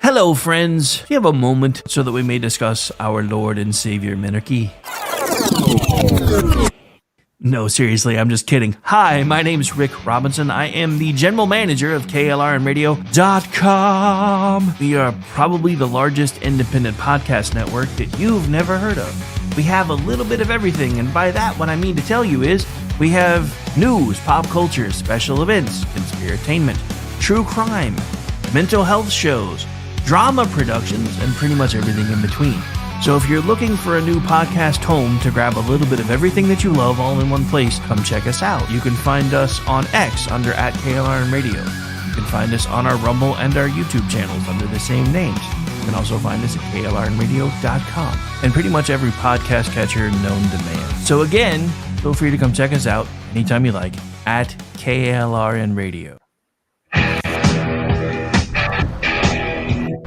Hello, friends. Do you have a moment so that we may discuss our Lord and Savior Minarchy? No, seriously, I'm just kidding. Hi, my name's Rick Robinson. I am the general manager of KLRNradio.com. We are probably the largest independent podcast network that you've never heard of. We have a little bit of everything, and by that, what I mean to tell you is we have news, pop culture, special events, conspiratainment, true crime, mental health shows, drama productions, and pretty much everything in between. So if you're looking for a new podcast home to grab a little bit of everything that you love all in one place, come check us out. You can find us on X under @KLRNradio. You can find us on our Rumble and our YouTube channels under the same names. You can also find us at KLRNradio.com and pretty much every podcast catcher known to man. So again, feel free to come check us out anytime you like at KLRNradio.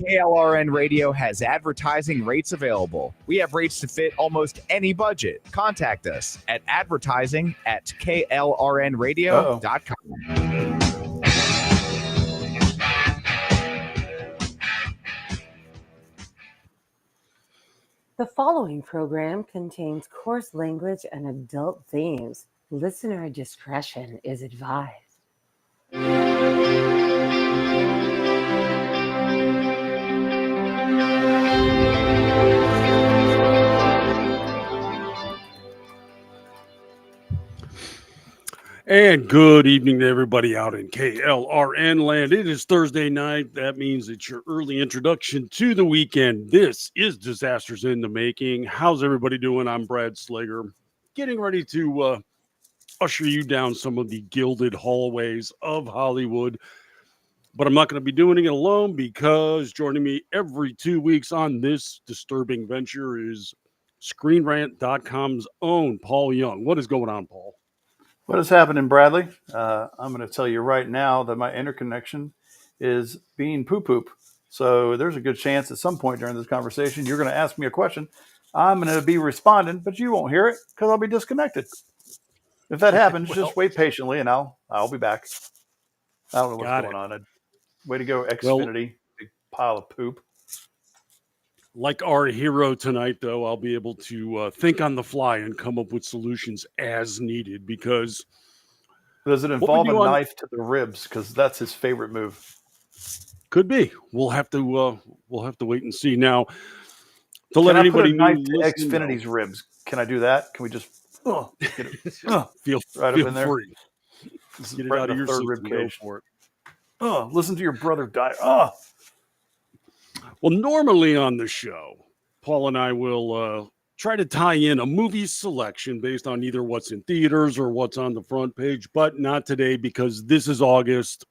KLRN Radio has advertising rates available. We have rates to fit almost any budget. Contact us at advertising@klrnradio.com. The following program contains coarse language and adult themes. Listener discretion is advised. And good evening to everybody out in KLRN land. It is Thursday night. That means it's your early introduction to the weekend. This is Disasters in the Making. How's everybody doing? I'm Brad Slager, getting ready to usher you down some of the gilded hallways of Hollywood. But I'm not going to be doing it alone, because joining me every 2 weeks on this disturbing venture is ScreenRant.com's own Paul Young. What is going on, Paul? What is happening, Bradley? I'm going to tell you right now that my interconnection is being poop. So there's a good chance at some point during this conversation you're going to ask me a question. I'm going to be responding, but you won't hear it because I'll be disconnected. If that happens, just wait patiently and I'll be back. I don't know what's going on. Way to go, Xfinity. Big pile of poop. Like our hero tonight, though, I'll be able to think on the fly and come up with solutions as needed, because... Does it involve a knife to the ribs? Because that's his favorite move. Could be. We'll have to wait and see. Now, to let anybody know, knife to Xfinity's ribs. Can I do that? Can we just get it? feel right feel up in there? Free. Get it out of your third rib cage. For it. Listen to your brother die. Well, normally on the show, Paul and I will try to tie in a movie selection based on either what's in theaters or what's on the front page, but not today, because this is August,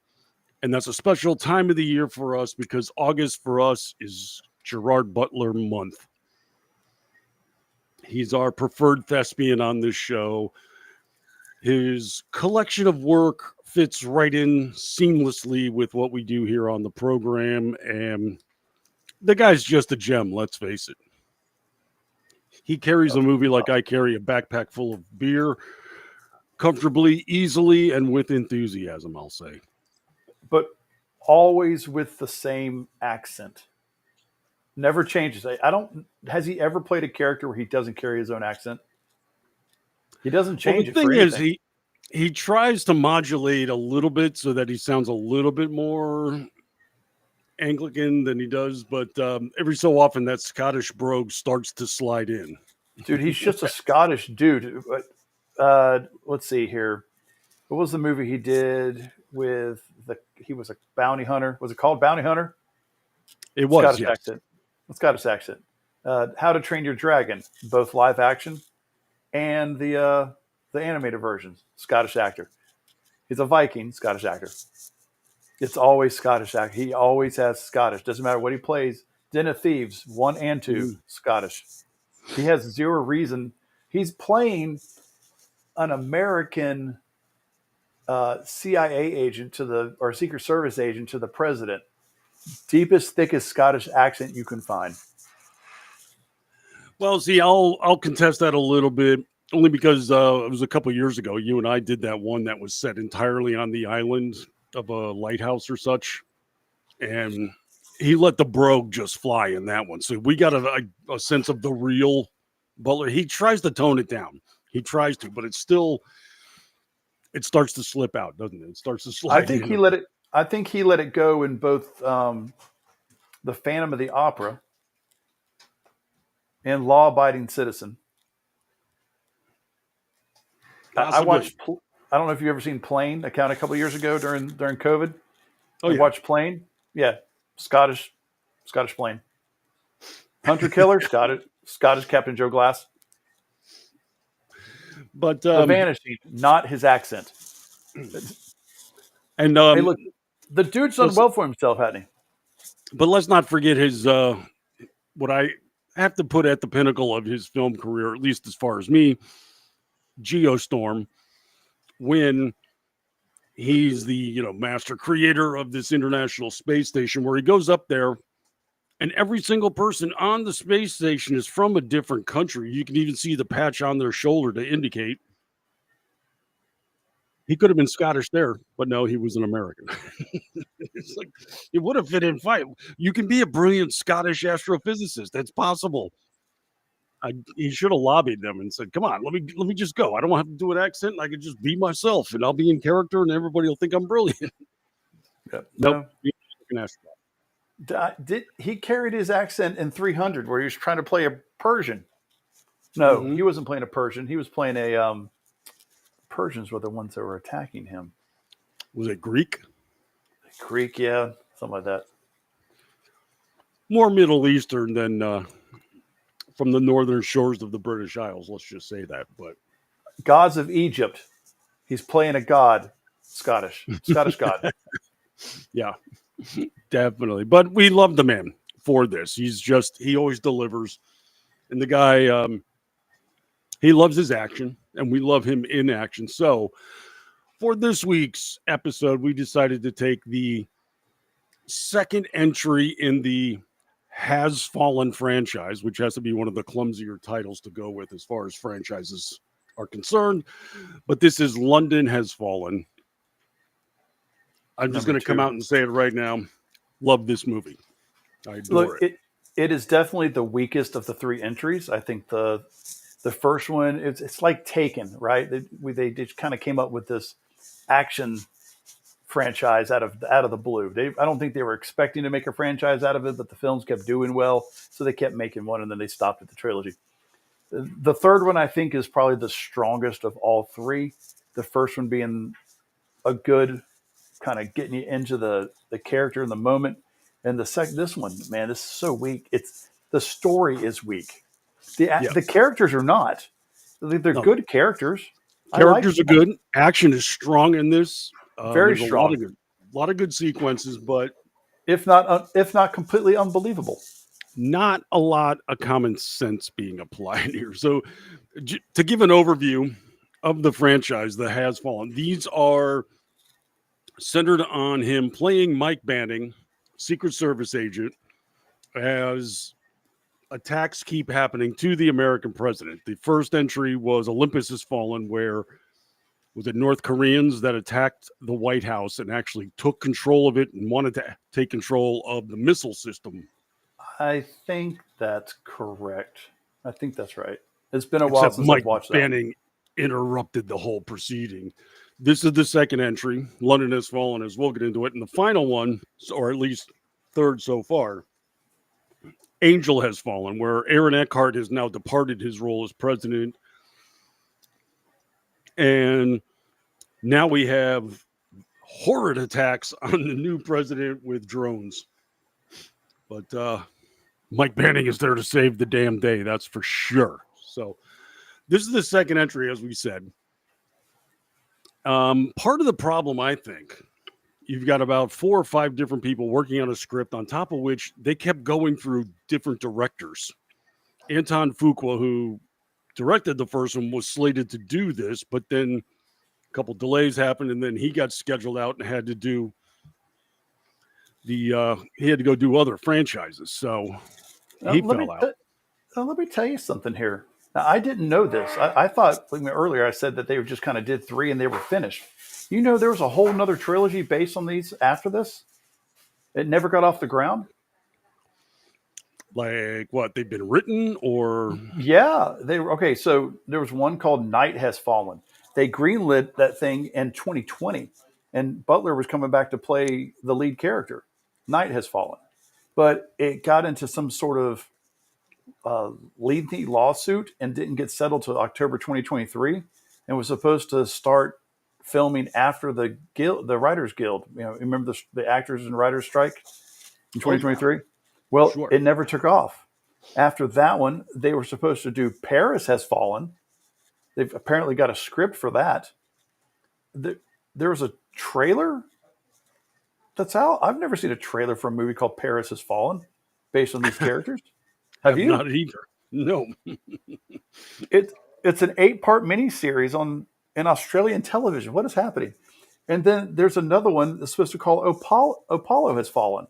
and that's a special time of the year for us, because August for us is Gerard Butler month. He's our preferred thespian on this show. His collection of work fits right in seamlessly with what we do here on the program, and the guy's just a gem, let's face it. He carries a movie like I carry a backpack full of beer, comfortably, easily, and with enthusiasm, I'll say. But always with the same accent. Never changes. Has he ever played a character where he doesn't carry his own accent? He doesn't change it. The thing is, he tries to modulate a little bit so that he sounds a little bit more Anglican than he does, but every so often that Scottish brogue starts to slide in. Dude, he's just a Scottish dude. Let's see here. What was the movie he did with he was a bounty hunter? Was it called Bounty Hunter? It was, Scottish yes. accent. Scottish accent. How to Train Your Dragon, both live action and the animated versions. Scottish actor. He's a Viking, Scottish actor. It's always Scottish actor. He always has Scottish. Doesn't matter what he plays. Den of Thieves, 1 and 2, Scottish. He has zero reason. He's playing an American CIA agent or Secret Service agent to the president. Deepest, thickest Scottish accent you can find. Well, see, I'll contest that a little bit, only because it was a couple of years ago. You and I did that one that was set entirely on the island of a lighthouse or such, and he let the brogue just fly in that one. So we got a sense of the real Butler. He tries to tone it down. He tries to, but it's still, it starts to slip out, doesn't it? It starts to slide. I think he let it go in both the Phantom of the Opera and Law Abiding Citizen. I watched. I don't know if you've ever seen Plane. I counted a couple of years ago during COVID. Oh, yeah. Watched Plane. Yeah, Scottish Plane. Hunter Killer, Scottish Captain Joe Glass. But The Vanishing, not his accent. And hey, look, the dude's done well for himself, hasn't he? But let's not forget his what I have to put at the pinnacle of his film career, at least as far as me, Geostorm, when he's the master creator of this International Space Station, where he goes up there and every single person on the space station is from a different country. You can even see the patch on their shoulder to indicate. He could have been Scottish there, but no, he was an American. It's like, it would have fit in fine. You can be a brilliant Scottish astrophysicist. That's possible. He should have lobbied them and said, "Come on, let me just go. I don't have to do an accent. I could just be myself, and I'll be in character, and everybody will think I'm brilliant." Yep. Nope. Did he carried his accent in 300, where he was trying to play a Persian? No, he wasn't playing a Persian. He was playing a Persians were the ones that were attacking him. Was it Greek? Greek, yeah, something like that. More Middle Eastern than from the northern shores of the British Isles. Let's just say that. But Gods of Egypt. He's playing a god, Scottish god. Yeah, definitely. But we love the man for this. He always delivers. And the guy, he loves his action, and we love him in action. So for this week's episode, we decided to take the second entry in the Has Fallen franchise, which has to be one of the clumsier titles to go with as far as franchises are concerned. But this is London Has Fallen. I'm just going to come out and say it right now. Love this movie. I adore it. It is definitely the weakest of the three entries. I think the first one, it's like Taken, right? They just kind of came up with this action franchise out of the blue. I don't think they were expecting to make a franchise out of it, but the films kept doing well, so they kept making one, and then they stopped at the trilogy. The third one, I think, is probably the strongest of all three. The first one being a good kind of getting you into the character in the moment, and this one, man, this is so weak. The story is weak. The characters are not. They're good characters. Characters are good. Action is strong in this. Very strong. A lot of good sequences, but if not completely unbelievable. Not a lot of common sense being applied here. So, to give an overview of the franchise that has fallen, these are centered on him playing Mike Banning, Secret Service agent, as attacks keep happening to the American president. The first entry was Olympus Has Fallen, where was it North Koreans that attacked the White House and actually took control of it and wanted to take control of the missile system. I think that's correct. I think that's right. It's been a while since I've watched that. Mike Banning interrupted the whole proceeding. This is the second entry, London Has Fallen, as we'll get into it. And the final one, or at least third so far, Angel Has Fallen, where Aaron Eckhart has now departed his role as president. And now we have horrid attacks on the new president with drones. But Mike Banning is there to save the damn day, that's for sure. So this is the second entry, as we said. Part of the problem, I think, you've got about 4 or 5 different people working on a script, on top of which they kept going through different directors. Anton Fuqua, who directed the first one, was slated to do this, but then a couple delays happened, and then he got scheduled out and had to do he had to go do other franchises. So he fell out. Let me tell you something here. Now, I didn't know this. I thought earlier I said that they just kind of did 3 and they were finished. There was a whole nother trilogy based on these after this. It never got off the ground. Like what? They've been written or Yeah, they were okay. So there was one called Night Has Fallen. They greenlit that thing in 2020, and Butler was coming back to play the lead character. Night Has Fallen, but it got into some sort of lengthy lawsuit and didn't get settled till October 2023, and was supposed to start filming after the Writers Guild. You know, remember the actors and writers strike in 2023? Well, Sure. it never took off. After that one, they were supposed to do Paris Has Fallen. They've apparently got a script for that. There was a trailer that's out. I've never seen a trailer for a movie called Paris Has Fallen based on these characters. Have you? Not either. No. It's an 8-part miniseries in Australian television. What is happening? And then there's another one that's supposed to call Apollo Has Fallen.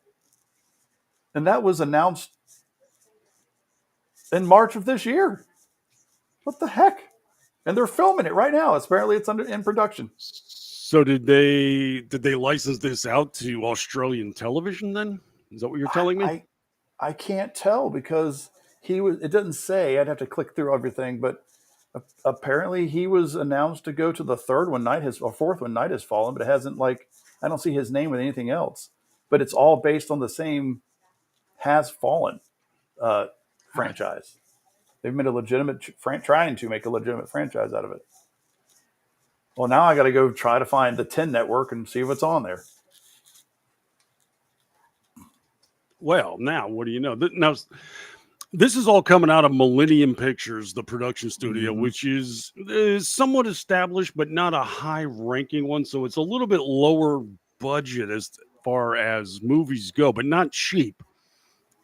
And that was announced in March of this year. What the heck? And they're filming it right now. Apparently it's in production. So did they license this out to Australian television then? Is that what you're telling me? I can't tell because it doesn't say. I'd have to click through everything, but apparently he was announced to go to the fourth one, Night Has Fallen, but it hasn't, I don't see his name with anything else. But it's all based on the same Has Fallen franchise. They've made trying to make a legitimate franchise out of it. Well, now I got to go try to find the 10 network and see what's on there. Well, now what do you know? Now, this is all coming out of Millennium Pictures, the production studio, which is somewhat established, but not a high-ranking one. So it's a little bit lower budget as far as movies go, but not cheap.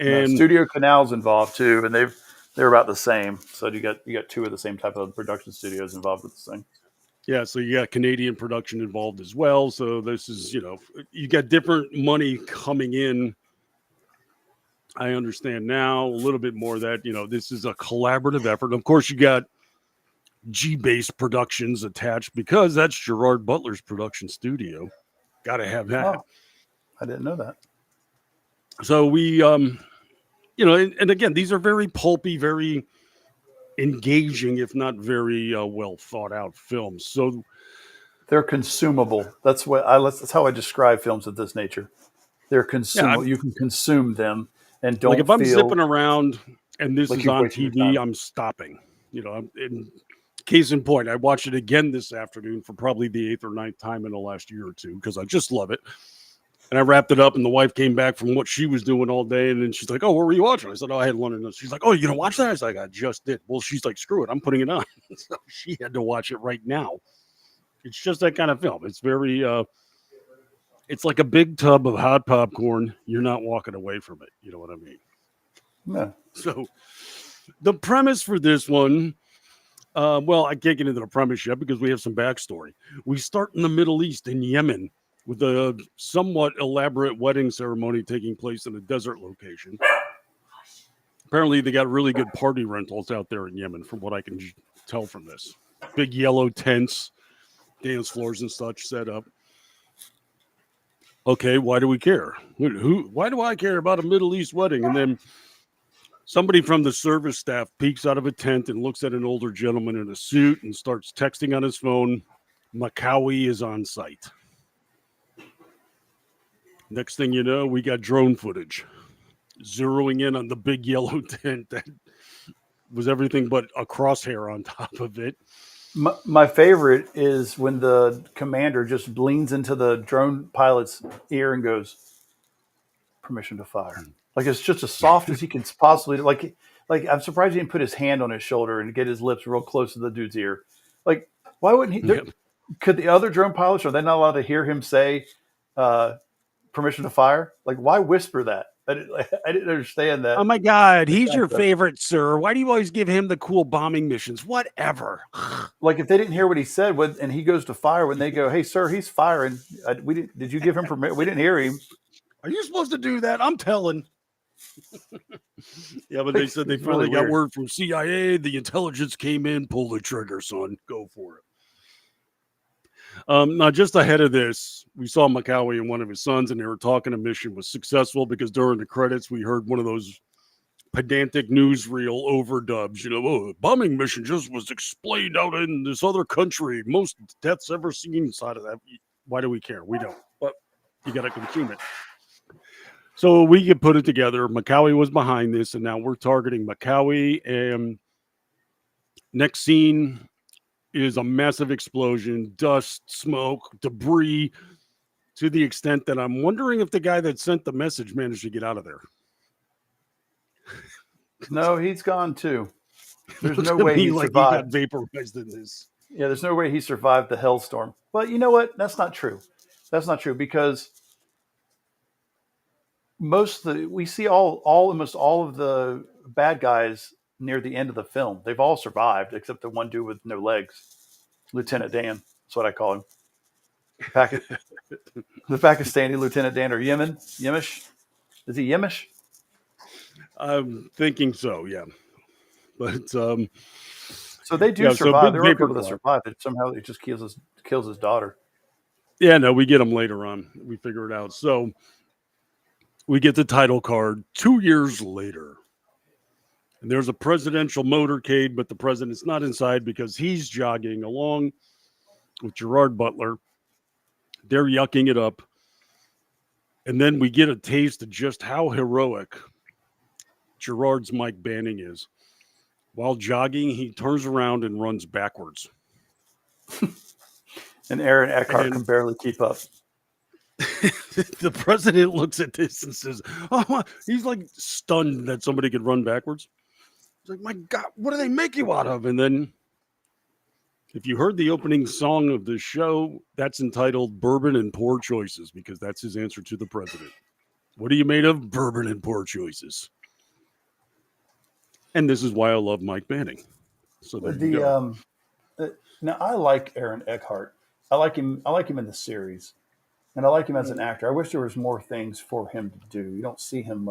And Studio Canal's involved too, and they're about the same. So you got two of the same type of production studios involved with this thing. yeah, so you got Canadian production involved as well. So this is, you got different money coming in. I understand now a little bit more that, this is a collaborative effort. Of course, you got G-Base Productions attached because that's Gerard Butler's production studio. Got to have that. Oh, I didn't know that. So we, and again, these are very pulpy, very engaging, if not very well thought out films. So they're consumable. That's how I describe films of this nature. They're consumable. You can consume them and don't. Like if I'm zipping around and this is on TV, I'm stopping. In case in point, I watched it again this afternoon for probably the 8th or 9th time in the last year or two because I just love it. And I wrapped it up, and the wife came back from what she was doing all day, and then she's like, "Oh, what were you watching?" I said, "Oh, I had London." She's like, "Oh, you gonna watch that?" I was like, "I just did." Well, she's like, "Screw it, I'm putting it on." So she had to watch it right now. It's just that kind of film. It's very, it's like a big tub of hot popcorn. You're not walking away from it. You know what I mean? Yeah. So the premise for this one, well, I can't get into the premise yet because we have some backstory. We start in the Middle East in Yemen, with a somewhat elaborate wedding ceremony taking place in a desert location. Apparently, they got really good party rentals out there in Yemen, from what I can tell from this. Big yellow tents, dance floors and such set up. Okay, why do we care? Why do I care about a Middle East wedding? And then somebody from the service staff peeks out of a tent and looks at an older gentleman in a suit and starts texting on his phone. Makawi is on site. Next thing you know, we got drone footage zeroing in on the big yellow tent that was everything but a crosshair on top of it. My favorite is when the commander just leans into the drone pilot's ear and goes, "Permission to fire." Like it's just as soft as he can possibly. Like I'm surprised he didn't put his hand on his shoulder and get his lips real close to the dude's ear. Like, why wouldn't he? Yep. Could the other drone pilots, are they not allowed to hear him say permission to fire? Like, why whisper that? I didn't understand that. Oh my God, he's your favorite, sir. Why do you always give him the cool bombing missions? Whatever. Like if they didn't hear what he said and he goes to fire, when they go, "Hey, sir, he's firing. Did you give him permission? We didn't hear him." Are you supposed to do that? I'm telling. Yeah, but they said they finally got word from CIA. The intelligence came in. Pull the trigger, son. Go for it. Now, just ahead of this, we saw Makawi and one of his sons, and they were talking. A mission was successful because during the credits, we heard one of those pedantic newsreel overdubs. Bombing mission just was explained out in this other country. Most deaths ever seen side of that. Why do we care? We don't. But you got to consume it. So we could put it together. Macaulay was behind this, and now we're targeting Macaulay. And next scene is a massive explosion, dust, smoke, debris, to the extent that I'm wondering if the guy that sent the message managed to get out of there. No, he's gone too. There's Looks no to way me he like he got survived. vaporized in this. Yeah, there's no way he survived the hellstorm. But you know what? That's not true. That's not true because we see almost all of the bad guys near the end of the film. They've all survived except the one dude with no legs, Lieutenant Dan. That's what I call him. The Pakistani Lieutenant Dan, or Yemish. Is he Yemish? I'm thinking so, yeah. But so they do survive. There are people that survive. Somehow it just kills his daughter. Yeah, no, we get him later on. We figure it out. So we get the title card 2 years later. And there's a presidential motorcade, but the president's not inside because he's jogging along with Gerard Butler. They're yucking it up. And then we get a taste of just how heroic Gerard's Mike Banning is. While jogging, he turns around and runs backwards. And Aaron Eckhart can barely keep up. The president looks at this and says, "Oh," he's like stunned that somebody could run backwards. He's like, "My God, what do they make you out of?" And then, if you heard the opening song of the show, that's entitled Bourbon and Poor Choices, because that's his answer to the president. What are you made of? Bourbon and poor choices. And this is why I love Mike Banning. So there you go. Now I like Aaron Eckhart. I like him in the series, and I like him as an actor. I wish there was more things for him to do. You don't see him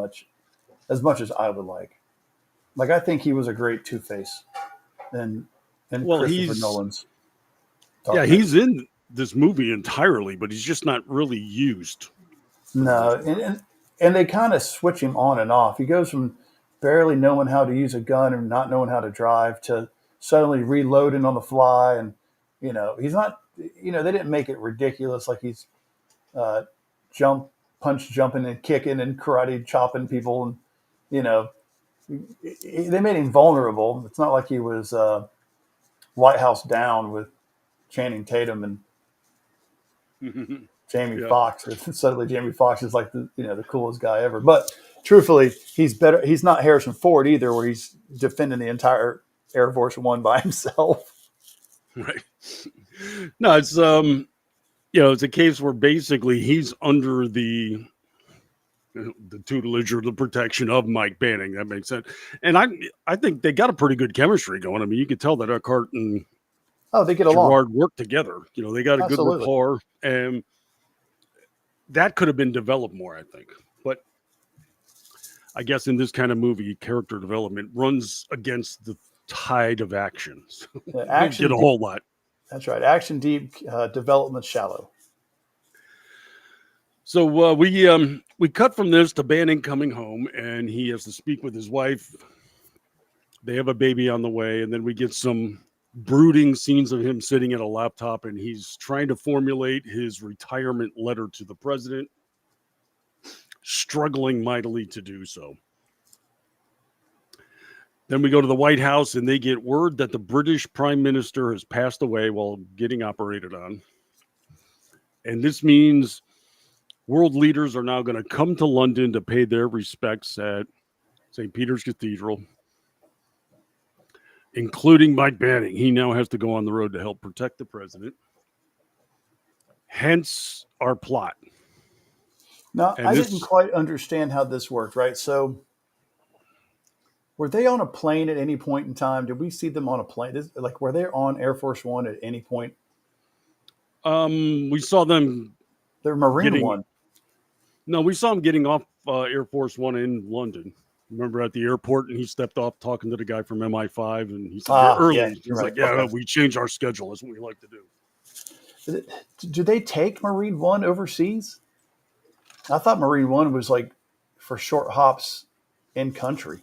as much as I would like. Like, I think he was a great Two-Face, and Christopher Nolan's. Yeah, he's in this movie entirely, but he's just not really used. No, and they kind of switch him on and off. He goes from barely knowing how to use a gun and not knowing how to drive to suddenly reloading on the fly. And, he's not, they didn't make it ridiculous like he's jumping and kicking and karate chopping people. And, they made him vulnerable. It's not like he was White House Down with Channing Tatum and Jamie Foxx. Suddenly Jamie Foxx is like the coolest guy ever. But truthfully, he's better. He's not Harrison Ford either, where he's defending the entire Air Force One by himself. Right. No, it's it's a case where basically he's under the tutelage or the protection of Mike Banning. That makes sense. And I think they got a pretty good chemistry going. I mean, you could tell that Eckhart and they get along. Gerard work together. They got a good rapport, and that could have been developed more, I think. But I guess in this kind of movie, character development runs against the tide of action. So action get a whole lot. That's right. Action deep, development shallow. So we cut from this to Banning coming home, and he has to speak with his wife. They have a baby on the way, and then we get some brooding scenes of him sitting at a laptop, and he's trying to formulate his retirement letter to the president, struggling mightily to do so. Then we go to the White House, and they get word that the British Prime Minister has passed away while getting operated on. And this means world leaders are now going to come to London to pay their respects at St. Peter's Cathedral, including Mike Banning. He now has to go on the road to help protect the president. Hence our plot. Now, I didn't quite understand how this worked, right? So were they on a plane at any point in time? Did we see them on a plane? Were they on Air Force One at any point? We saw them. They're Marine One. No, we saw him getting off Air Force One in London. Remember at the airport, and he stepped off talking to the guy from MI5, and he said, early. Yeah, he's right. Like, we change our schedule. That's what we like to do. Do they take Marine One overseas? I thought Marine One was like for short hops in country.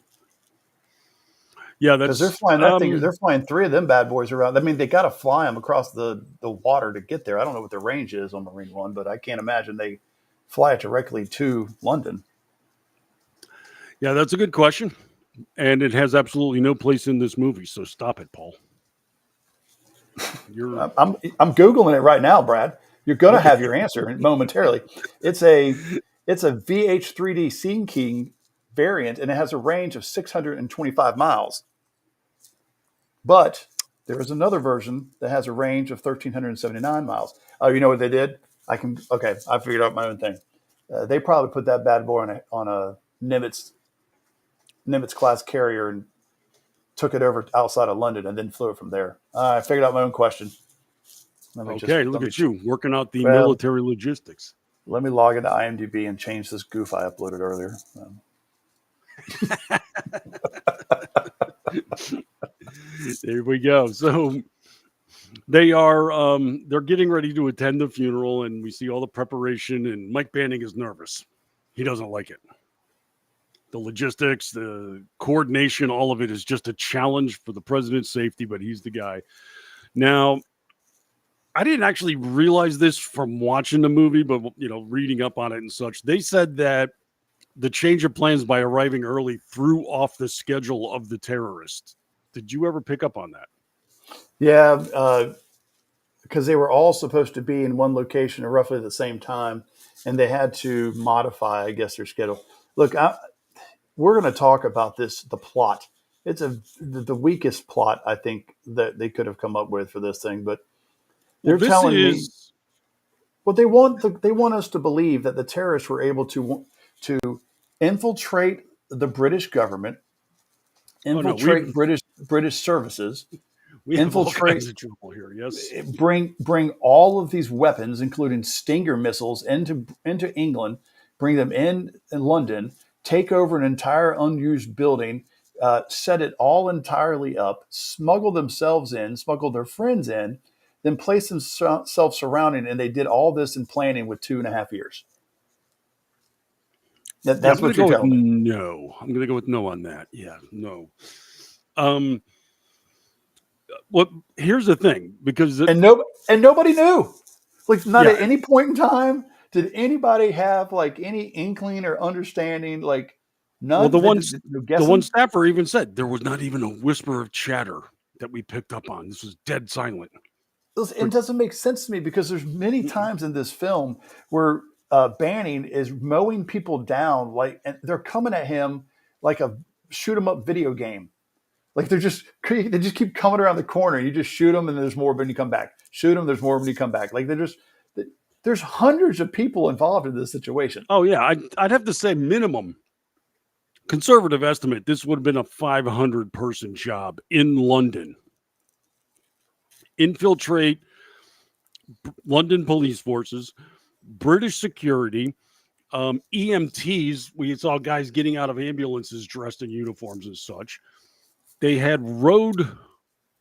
Yeah, because they're that's flying that thing. They're flying 3 of them bad boys around. I mean, they got to fly them across the water to get there. I don't know what the range is on Marine One, but I can't imagine they fly it directly to London. yeah, that's a good question, and it has absolutely no place in this movie. So stop it, Paul. You're I'm googling it right now, Brad. You're gonna okay. have your answer momentarily. It's a VH3D Scene King variant, and it has a range of 625 miles. But there is another version that has a range of 1,379 miles. Oh, you know what they did? I figured out my own thing. They probably put that bad boy on a Nimitz class carrier and took it over outside of London and then flew it from there. I figured out my own question. Okay, look at you working out the military logistics. Let me log into IMDb and change this goof I uploaded earlier. There we go. So they're getting ready to attend the funeral, and we see all the preparation, and Mike Banning is nervous. He doesn't like it. The logistics, the coordination, all of it is just a challenge for the president's safety, but he's the guy. Now, I didn't actually realize this from watching the movie, but reading up on it and such. They said that the change of plans by arriving early threw off the schedule of the terrorists. Did you ever pick up on that? Yeah, because they were all supposed to be in one location at roughly the same time, and they had to modify, I guess, their schedule. Look, we're going to talk about the plot. It's the weakest plot I think that they could have come up with for this thing, but they're telling me. Well, they want us to believe that the terrorists were able to infiltrate the British government, infiltrate British services, we have all kinds of trouble here. Yes, bring all of these weapons, including Stinger missiles, into England, bring them in London, take over an entire unused building, set it all entirely up, smuggle themselves in, smuggle their friends in, then place themselves surrounding, and they did all this in planning with 2.5 years. That's what you're telling me. No, I'm going to go with no on that. Yeah, no. Well, here's the thing, because nobody knew. Like, not at any point in time did anybody have like any inkling or understanding. Like, none. Well, the one staffer even said there was not even a whisper of chatter that we picked up on. This was dead silent. It doesn't make sense to me, because there's many times in this film where Banning is mowing people down, and they're coming at him like a shoot 'em up video game. Like they just keep coming around the corner. You just shoot them, and there's more when you come back. Shoot them, there's more when you come back. Like there's hundreds of people involved in this situation. Oh yeah, I'd have to say minimum conservative estimate. This would have been a 500-person job in London. Infiltrate London police forces, British security, EMTs. We saw guys getting out of ambulances dressed in uniforms and such. They had road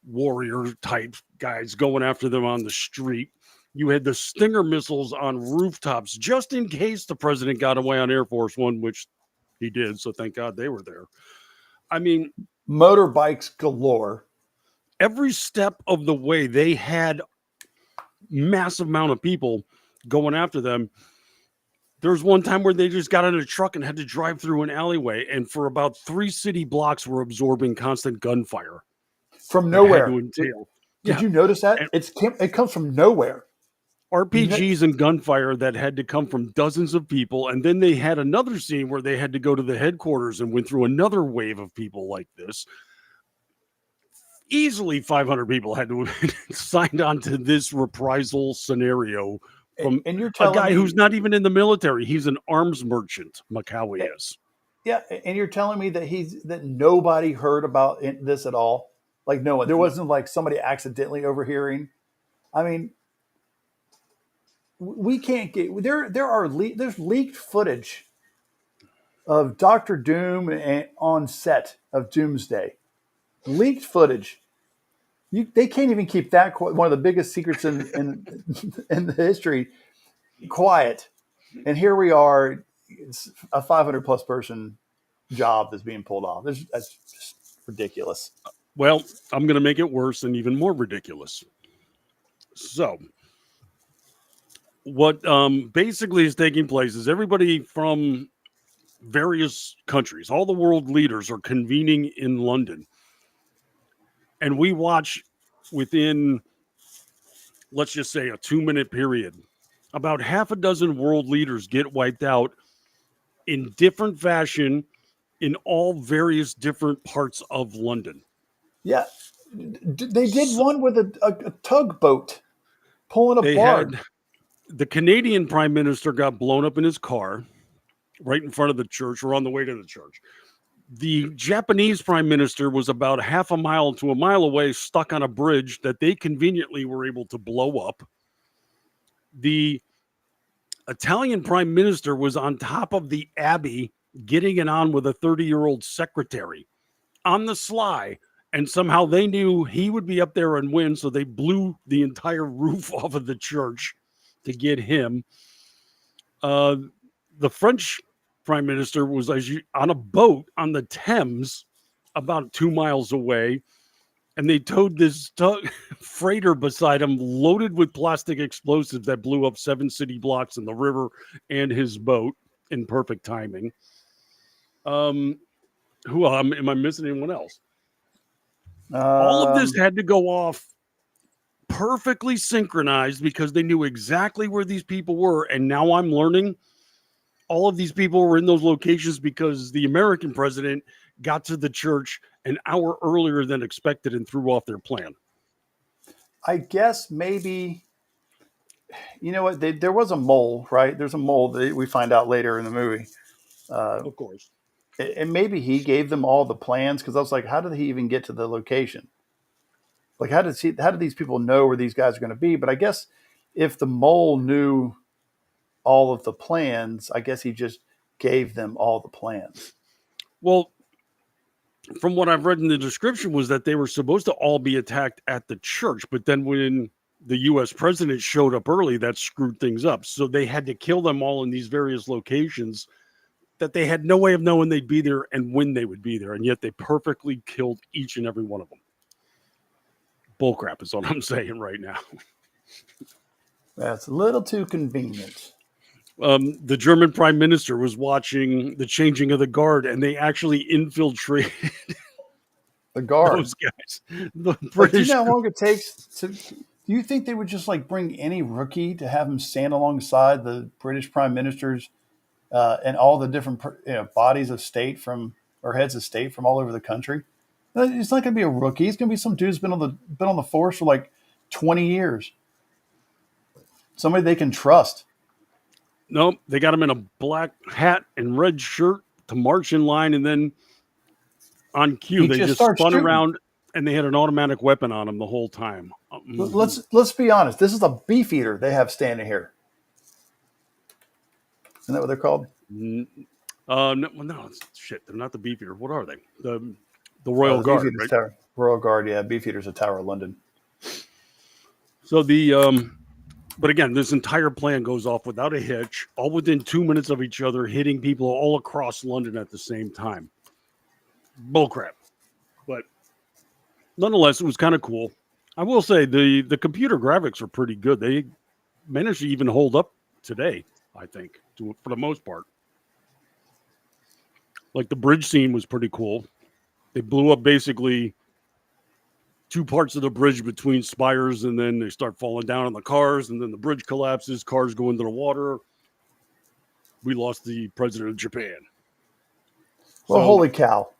warrior type guys going after them on the street. You had the Stinger missiles on rooftops just in case the president got away on Air Force One, which he did. So thank God they were there. I mean, motorbikes galore. Every step of the way, they had massive amount of people going after them. There's one time where they just got in a truck and had to drive through an alleyway, and for about 3 city blocks were absorbing constant gunfire from nowhere. Did you notice that? It comes from nowhere. RPGs and gunfire that had to come from dozens of people, and then they had another scene where they had to go to the headquarters and went through another wave of people like this. Easily 500 people had to have signed on to this reprisal scenario from and you're telling a guy who's not even in the military. He's an arms merchant, Macaulay is. Yeah, and you're telling me that nobody heard about this at all? Like no one. There wasn't like somebody accidentally overhearing. I mean, we can't get there's leaked footage of Dr. Doom on set of Doomsday. Leaked footage. They can't even keep that one of the biggest secrets in the history quiet. And here we are, it's a 500 plus person job that's being pulled off. That's just Ridiculous. Well, I'm going to make it worse and even more ridiculous. So, what basically is taking place is everybody from various countries, all the world leaders are convening in London. And we watch within, let's just say, a 2-minute period, about half a dozen world leaders get wiped out in different fashion in all various different parts of London. Yeah. They did one with a tugboat pulling a barge. The Canadian prime minister got blown up in his car right in front of the church or on the way to the church. The Japanese prime minister was about half a mile to a mile away, stuck on a bridge that they conveniently were able to blow up. The Italian prime minister was on top of the Abbey getting it on with a 30-year-old secretary on the sly. And somehow they knew he would be up there and win. So they blew the entire roof off of the church to get him. The French prime minister was on a boat on the Thames about 2 miles away. And they towed this freighter beside him loaded with plastic explosives that blew up 7 city blocks in the river and his boat in perfect timing. Am I missing anyone else? All of this had to go off perfectly synchronized because they knew exactly where these people were. And now I'm learning all of these people were in those locations because the American president got to the church an hour earlier than expected and threw off their plan. I guess maybe, you know what, there was a mole, right? There's a mole that we find out later in the movie. Of course. And maybe he gave them all the plans, because I was like, how did he even get to the location? Like, how did these people know where these guys are going to be? But I guess if the mole knew all of the plans, I guess he just gave them all the plans. Well, from what I've read in the description was that they were supposed to all be attacked at the church, but then when the U.S. president showed up early, that screwed things up. So they had to kill them all in these various locations that they had no way of knowing they'd be there and when they would be there. And yet they perfectly killed each and every one of them. Bullcrap is what I'm saying right now. That's a little too convenient. The German prime minister was watching the changing of the guard, and they actually infiltrated the guard. Those guys. The British. Do you know how long it takes to? Do you think they would just like bring any rookie to have him stand alongside the British prime ministers and all the different bodies of state or heads of state from all over the country? It's not going to be a rookie. It's going to be some dude who's been on the force for like 20 years. Somebody they can trust. Nope, they got him in a black hat and red shirt to march in line, and then on cue they just spun shooting around, and they had an automatic weapon on him the whole time. Let's be honest. This is a beef eater they have standing here. Isn't that what they're called? No, shit. They're not the beef eater. What are they? The Royal Guard, right? Royal Guard, yeah. Beef eaters at Tower of London. So but again, this entire plan goes off without a hitch, all within 2 minutes of each other, hitting people all across London at the same time. Bullcrap. But nonetheless, it was kind of cool. I will say the computer graphics are pretty good. They managed to even hold up today, I think, for the most part. Like the bridge scene was pretty cool. They blew up basically 2 parts of the bridge between spires, and then they start falling down on the cars, and then the bridge collapses, cars go into the water. We lost the president of Japan. Well, holy cow.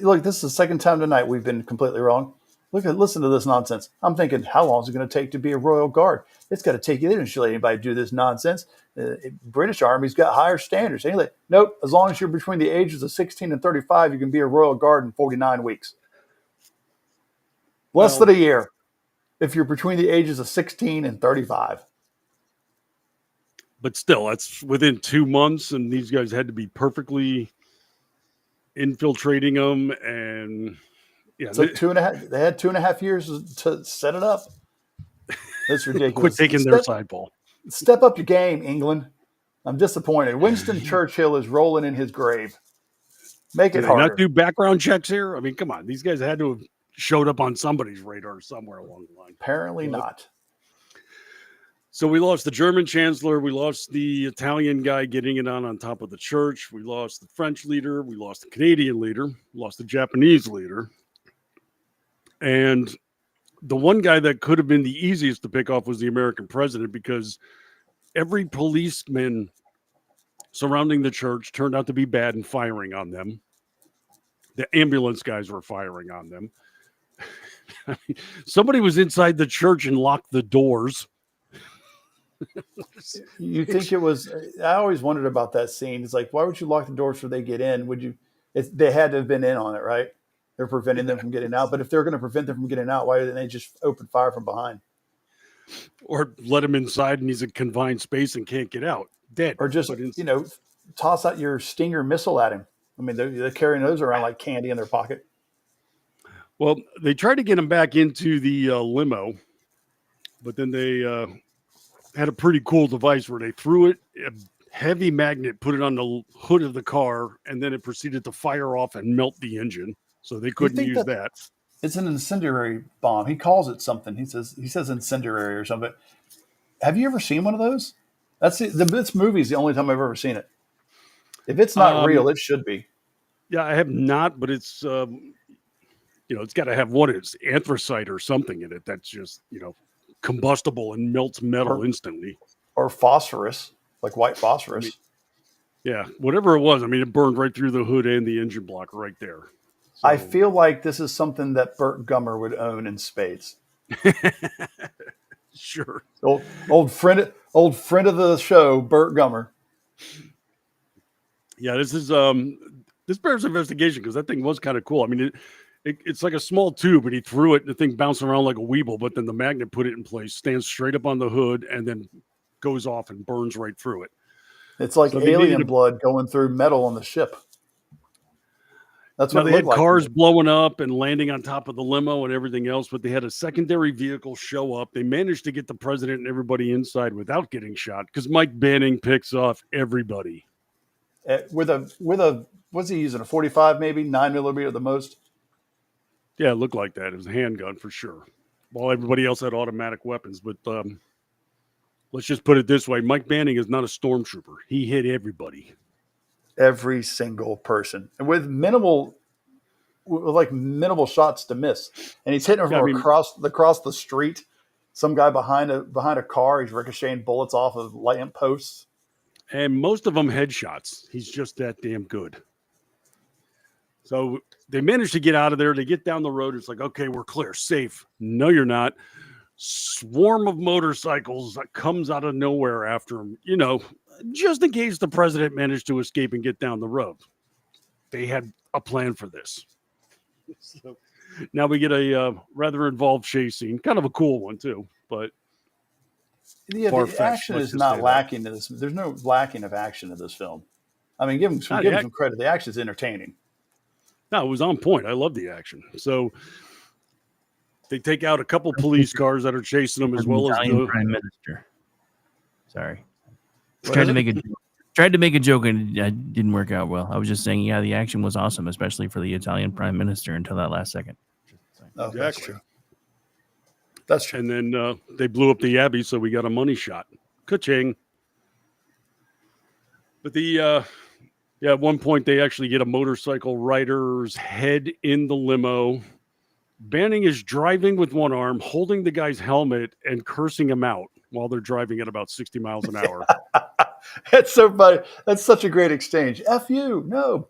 Look, this is the second time tonight we've been completely wrong. Listen to this nonsense. I'm thinking, how long is it going to take to be a Royal Guard? It's got to take you. They didn't let anybody do this nonsense. British Army's got higher standards. Nope, as long as you're between the ages of 16 and 35, you can be a Royal Guard in 49 weeks. Less than a year if you're between the ages of 16 and 35. But still, that's within 2 months, and these guys had to be perfectly infiltrating them. And yeah, so 2.5. They had 2.5 years to set it up. That's ridiculous. Quit taking their side ball. Step up your game, England. I'm disappointed. Winston Churchill is rolling in his grave. Make Did it they not harder. do background checks here? I mean, come on. These guys had to have showed up on somebody's radar somewhere along the line. Apparently Well, not. So we lost the German chancellor. We lost the Italian guy getting it on top of the church. We lost the French leader. We lost the Canadian leader. We lost the Japanese leader. And the one guy that could have been the easiest to pick off was the American president, because every policeman surrounding the church turned out to be bad and firing on them. The ambulance guys were firing on them. Somebody was inside the church and locked the doors. You think it was? I always wondered about that scene. It's like, why would you lock the doors so they get in? Would you? They had to have been in on it, right? They're preventing them from getting out. But if they're going to prevent them from getting out, why didn't they just open fire from behind? Or let him inside and he's in confined space and can't get out. Dead. Or just, toss out your Stinger missile at him. I mean, they're carrying those around like candy in their pocket. Well, they tried to get him back into the limo, but then they had a pretty cool device where they threw it, a heavy magnet, put it on the hood of the car, and then it proceeded to fire off and melt the engine. So they couldn't use that. It's an incendiary bomb. He calls it something. He says incendiary or something. Have you ever seen one of those? This movie is the only time I've ever seen it. If it's not real, it should be. Yeah, I have not, but it's it's got to have it's anthracite or something in it that's just combustible and melts metal instantly. Or phosphorus, like white phosphorus. Yeah, whatever it was. I mean, it burned right through the hood and the engine block right there. So, I feel like this is something that Burt Gummer would own in spades. Sure. Old friend of the show, Burt Gummer. Yeah, this bears investigation because that thing was kind of cool. I mean, it's like a small tube, and he threw it, and the thing bounced around like a weeble, but then the magnet put it in place, stands straight up on the hood, and then goes off and burns right through it. It's like alien blood going through metal on the ship. That's what they had cars blowing up and landing on top of the limo and everything else, but they had a secondary vehicle show up. They managed to get the president and everybody inside without getting shot because Mike Banning picks off everybody. With a what's he using? A 45, maybe 9mm at the most. Yeah, it looked like that. It was a handgun for sure. While everybody else had automatic weapons, but let's just put it this way: Mike Banning is not a stormtrooper. He hit everybody. Every single person, and with minimal shots to miss, and he's hitting from across the street. Some guy behind a car, he's ricocheting bullets off of lamp posts, and most of them headshots. He's just that damn good. So they managed to get out of there. They get down the road. It's like, okay, we're clear, safe. No, you're not. Swarm of motorcycles that comes out of nowhere after him. Just in case the president managed to escape and get down the road. They had a plan for this. So now we get a rather involved chase scene. Kind of a cool one, too. But the action is not lacking to this. There's no lacking of action in this film. I mean, give him some credit. The action is entertaining. No, it was on point. I love the action. So they take out a couple police cars that are chasing them as well as the Prime Minister. Sorry. Tried to make a joke and it didn't work out well. I was just saying, the action was awesome, especially for the Italian Prime Minister until that last second. Oh, exactly. That's true. That's true. And then they blew up the Abbey, so we got a money shot. Ka-ching. But at one point they actually get a motorcycle rider's head in the limo. Banning is driving with one arm, holding the guy's helmet and cursing him out while they're driving at about 60 miles an hour. That's so funny. That's such a great exchange. F you, no.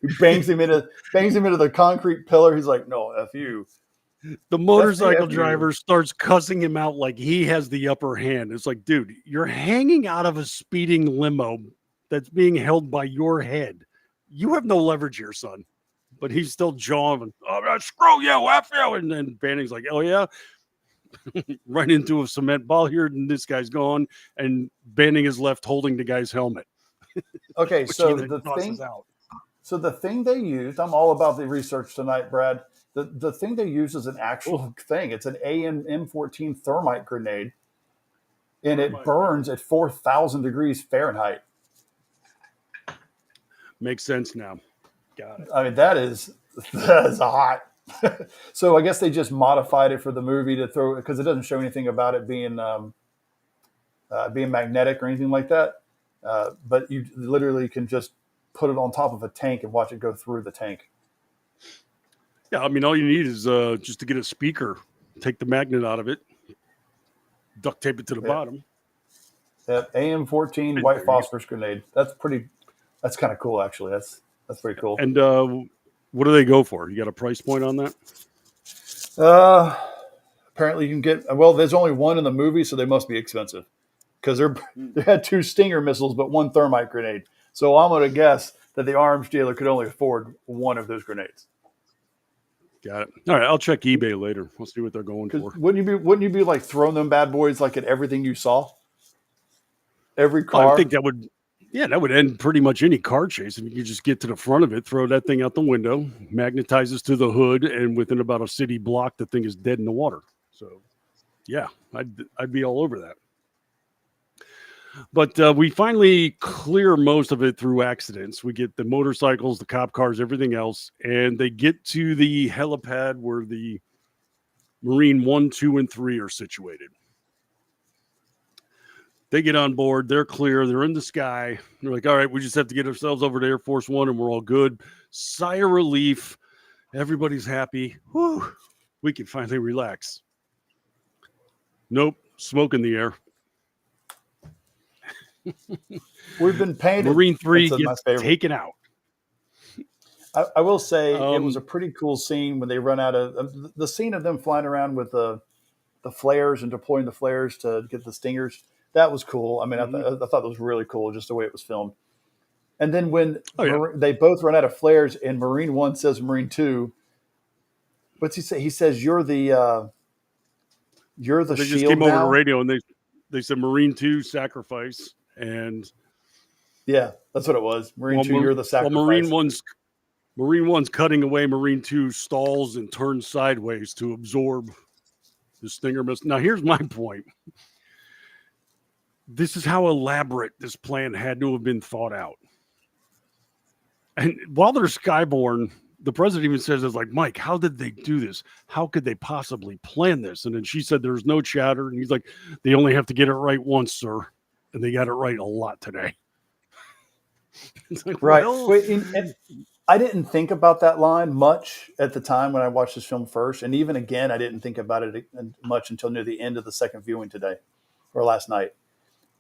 He bangs him into the concrete pillar. He's like, no, F you. The motorcycle driver starts cussing him out like he has the upper hand. It's like, dude, you're hanging out of a speeding limo that's being held by your head. You have no leverage here, son. But he's still jawing, screw you, F you. And then Banning's like, oh, yeah. Right into a cement ball here, and this guy's gone. And Banning is left holding the guy's helmet. Okay, so the thing they used, I'm all about the research tonight, Brad. The thing they used is an actual thing. It's an M14 thermite grenade, and it burns at 4,000 degrees Fahrenheit. Makes sense now. Got it. I mean, that is hot. So I guess they just modified it for the movie to throw because it doesn't show anything about it being magnetic or anything like that. But you literally can just put it on top of a tank and watch it go through the tank. Yeah, I mean, all you need is just to get a speaker, take the magnet out of it, duct tape it to the bottom. That AM-14 white phosphorus grenade. That's kind of cool, actually. That's pretty cool. And what do they go for? You got a price point on that? Apparently you can get, well, there's only one in the movie, so they must be expensive because they had 2 Stinger missiles, but 1 thermite grenade. So I'm going to guess that the arms dealer could only afford 1 of those grenades. Got it. All right, I'll check eBay later. We'll see what they're going for. Wouldn't you be like throwing them bad boys like at everything you saw? Every car. I think that would end pretty much any car chase. If you could just get to the front of it, throw that thing out the window, magnetizes to the hood, and within about a city block, the thing is dead in the water. So, yeah, I'd be all over that. But we finally clear most of it through accidents. We get the motorcycles, the cop cars, everything else, and they get to the helipad where the Marine 1, 2, and 3 are situated. They get on board. They're clear. They're in the sky. They're like, all right, we just have to get ourselves over to Air Force One, and we're all good. Sigh of relief. Everybody's happy. Whew. We can finally relax. Nope. Smoke in the air. We've been painted. Marine 3 gets taken out. I will say it was a pretty cool scene when they run out of the scene of them flying around with the flares and deploying the flares to get the stingers. That was cool. I mean, I thought it was really cool, just the way it was filmed. And then when they both run out of flares and Marine 1 says Marine 2, what's he say? He says, you're the shield now? They just came over the radio and they said Marine 2 sacrifice. And yeah, that's what it was. Marine 2, you're the sacrifice. Well, Marine 1's cutting away. Marine 2 stalls and turns sideways to absorb the Stinger missile. Now, here's my point. This is how elaborate this plan had to have been thought out. And while they're skyborne, the president even says, "It's like, Mike, how did they do this? How could they possibly plan this?" And then she said, "There's no chatter." And he's like, "They only have to get it right once, sir." And they got it right a lot today. It's like, right. Well, and I didn't think about that line much at the time when I watched this film first. And even again, I didn't think about it much until near the end of the second viewing today or last night.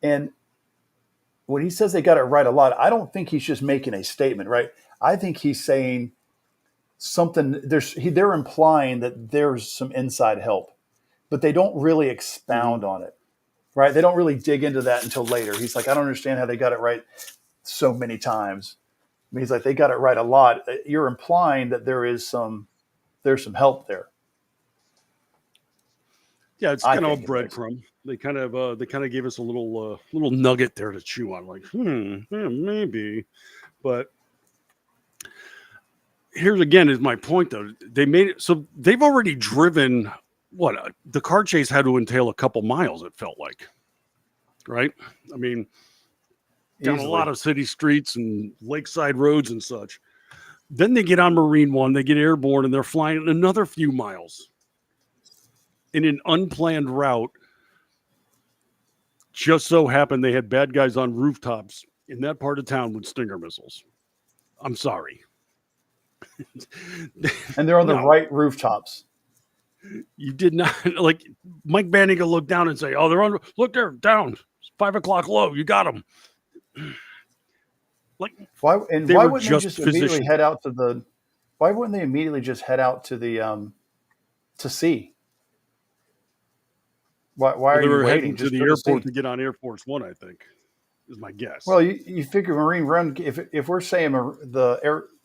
And when he says they got it right a lot, I don't think he's just making a statement, right? I think he's saying something. They're implying that there's some inside help, but they don't really expound on it, right? They don't really dig into that until later. He's like, I don't understand how they got it right so many times. I mean, he's like, they got it right a lot. You're implying that there's some help there. Yeah, it's kind of a breadcrumb. They kind of gave us a little nugget there to chew on. Like, maybe, but here's again is my point though. They made it so they've already driven the car chase had to entail a couple miles. It felt like, right? I mean, down a lot of city streets and lakeside roads and such. Then they get on Marine 1, they get airborne, and they're flying another few miles in an unplanned route. Just so happened they had bad guys on rooftops in that part of town with Stinger missiles. I'm sorry. And they're on the right rooftops. You did not, like, Mike Bannigan looked down and say, oh, they're on, look, they're down. It's 5 o'clock low. You got them. Like, why wouldn't they just immediately head out to the, why wouldn't they immediately just head out to the, to sea? Why are they were you waiting heading to the airport to get on Air Force One, I think, is my guess. Well, you figure Marine Run, if we're saying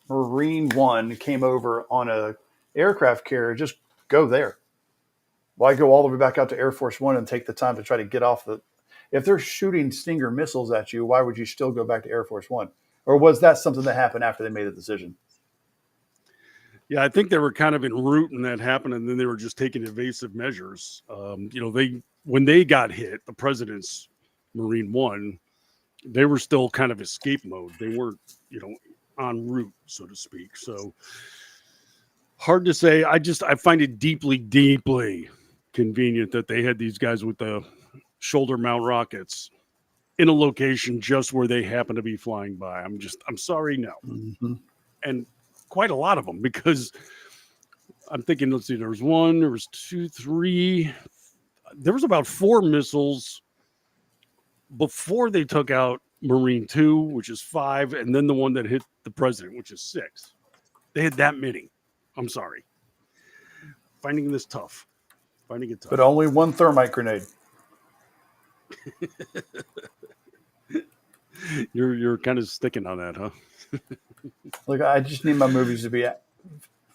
Marine 1 came over on a aircraft carrier, just go there. Why go all the way back out to Air Force One and take the time to try to get off if they're shooting Stinger missiles at you, why would you still go back to Air Force One? Or was that something that happened after they made the decision? Yeah, I think they were kind of en route when that happened, and then they were just taking evasive measures. When they got hit, the president's Marine 1, they were still kind of escape mode. They weren't, en route, so to speak. So hard to say. I find it deeply, deeply convenient that they had these guys with the shoulder mount rockets in a location just where they happen to be flying by. I'm sorry, no. Mm-hmm. And quite a lot of them, because I'm thinking, let's see, there was 2, 3, there was about 4 missiles before they took out Marine 2, which is 5, and then the one that hit the president, which is 6. They had that many. I'm sorry. Finding it tough. But only one thermite grenade. You're kind of sticking on that, huh? Like, I just need my movies to be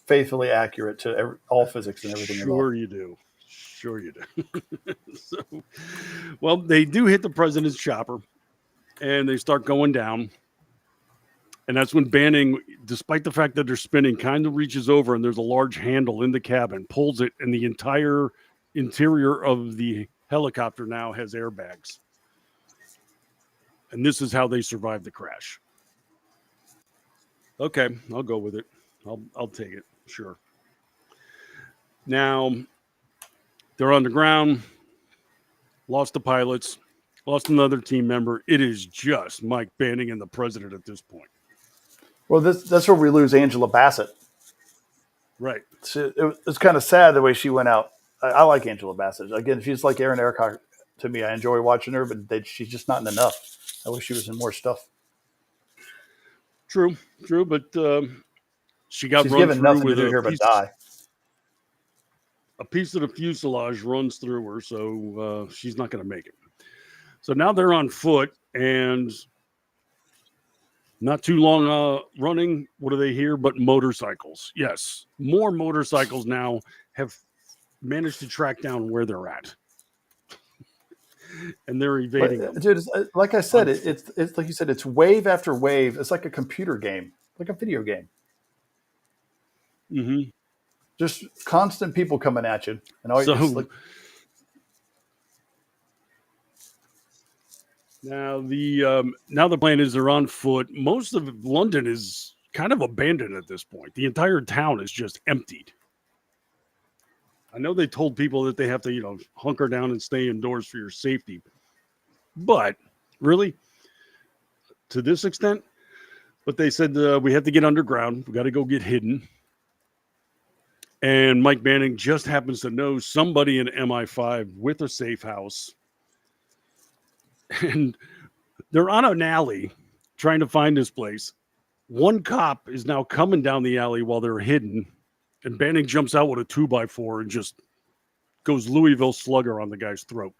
faithfully accurate to all physics and everything. Sure you do. So, well, they do hit the president's chopper, and they start going down. And that's when Banning, despite the fact that they're spinning, kind of reaches over, and there's a large handle in the cabin, pulls it, and the entire interior of the helicopter now has airbags. And this is how they survived the crash. Okay, I'll go with it. I'll take it. Sure. Now, they're on the ground, lost the pilots, lost another team member. It is just Mike Banning and the president at this point. Well, that's where we lose Angela Bassett. Right. It's kind of sad the way she went out. I like Angela Bassett. Again, she's like Aaron Eckhart to me. I enjoy watching her, but she's just not in enough. I wish she was in more stuff. True, but she's run given through nothing with to do here but die. A piece of the fuselage runs through her, so she's not going to make it. So now they're on foot, and not too long running. What do they hear but motorcycles? Yes, more motorcycles now have managed to track down where they're at. And they're evading them. Dude, like I said, it's like you said, it's wave after wave. It's like a computer game, like a video game. Mm-hmm. Just constant people coming at you. And all now the plan is they're on foot. Most of London is kind of abandoned at this point. The entire town is just emptied. I know they told people that they have to, hunker down and stay indoors for your safety. But really, to this extent, but they said we have to get underground. We got to go get hidden. And Mike Banning just happens to know somebody in MI5 with a safe house. And they're on an alley trying to find this place. One cop is now coming down the alley while they're hidden. And Banning jumps out with a 2x4 and just goes Louisville Slugger on the guy's throat.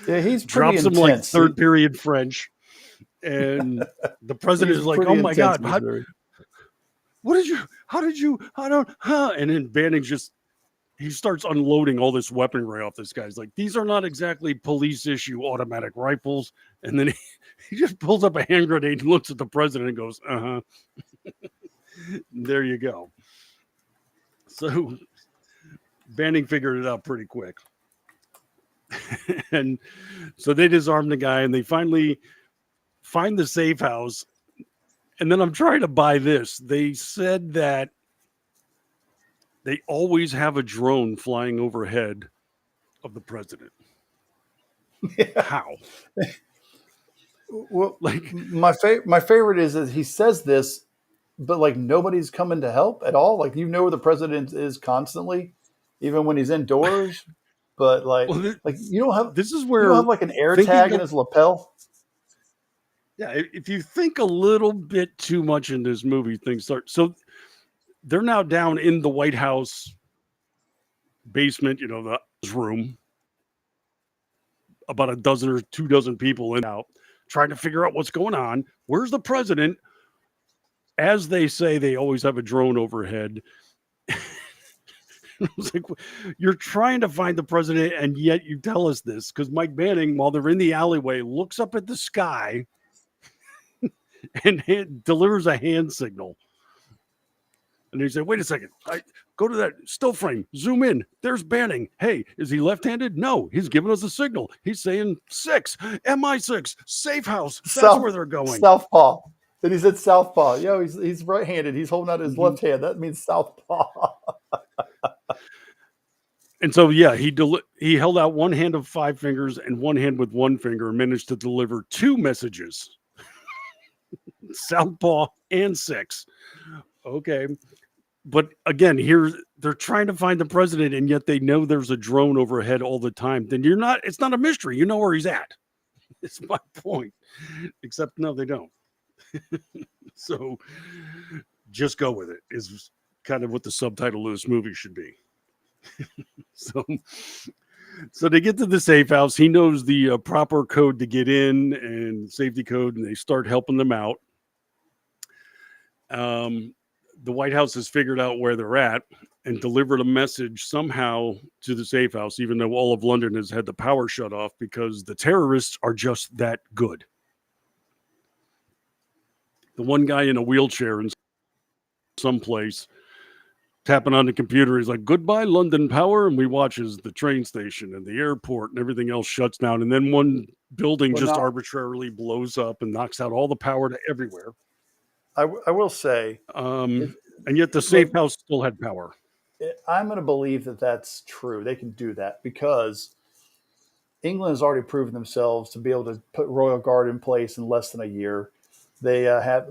Yeah, he's drops pretty him like intense. third period French. And the president is like, oh my God, and then Banning he starts unloading all this weaponry off this guy's like, these are not exactly police issue automatic rifles. And then he just pulls up a hand grenade and looks at the president and goes, uh-huh. There you go. So Banning figured it out pretty quick. And so they disarm the guy and they finally find the safe house. And then I'm trying to buy this. They said that they always have a drone flying overhead of the president. Yeah. How? Well, like my favorite is that he says this, but like nobody's coming to help at all. Like, where the president is constantly, even when he's indoors. But you don't have. This is where you don't have like an air tag in his lapel. Yeah, if you think a little bit too much in this movie, things start. So they're now down in the White House basement, the room. About a dozen or 2 dozen people in and out, trying to figure out what's going on. Where's the president? As they say, they always have a drone overhead. I was like, you're trying to find the president, and yet you tell us this, because Mike Banning, while they're in the alleyway, looks up at the sky and delivers a hand signal. And they say, wait a second, go to that still frame, zoom in. There's Banning. Hey, is he left-handed? No, he's giving us a signal. He's saying 6, MI6, safe house. That's where they're going. Southpaw. And he said southpaw. Yeah, he's right-handed. He's holding out his left hand. That means southpaw. And so, yeah, he held out one hand of 5 fingers and one hand with 1 finger and managed to deliver 2 messages. Southpaw and 6. Okay. But again, here they're trying to find the president, and yet they know there's a drone overhead all the time. Then it's not a mystery. You know where he's at. It's my point. Except no, they don't. So just go with it is kind of what the subtitle of this movie should be. So they get to the safe house. He knows the proper code to get in and safety code, and they start helping them out. The White House has figured out where they're at and delivered a message somehow to the safe house, even though all of London has had the power shut off because the terrorists are just that good. The one guy in a wheelchair in someplace tapping on the computer, he's like, goodbye, London power. And we watch as the train station and the airport and everything else shuts down. And then one building arbitrarily blows up and knocks out all the power to everywhere. I will say, and yet the safe house still had power. I'm going to believe that that's true. They can do that because England has already proven themselves to be able to put Royal Guard in place in less than a year. They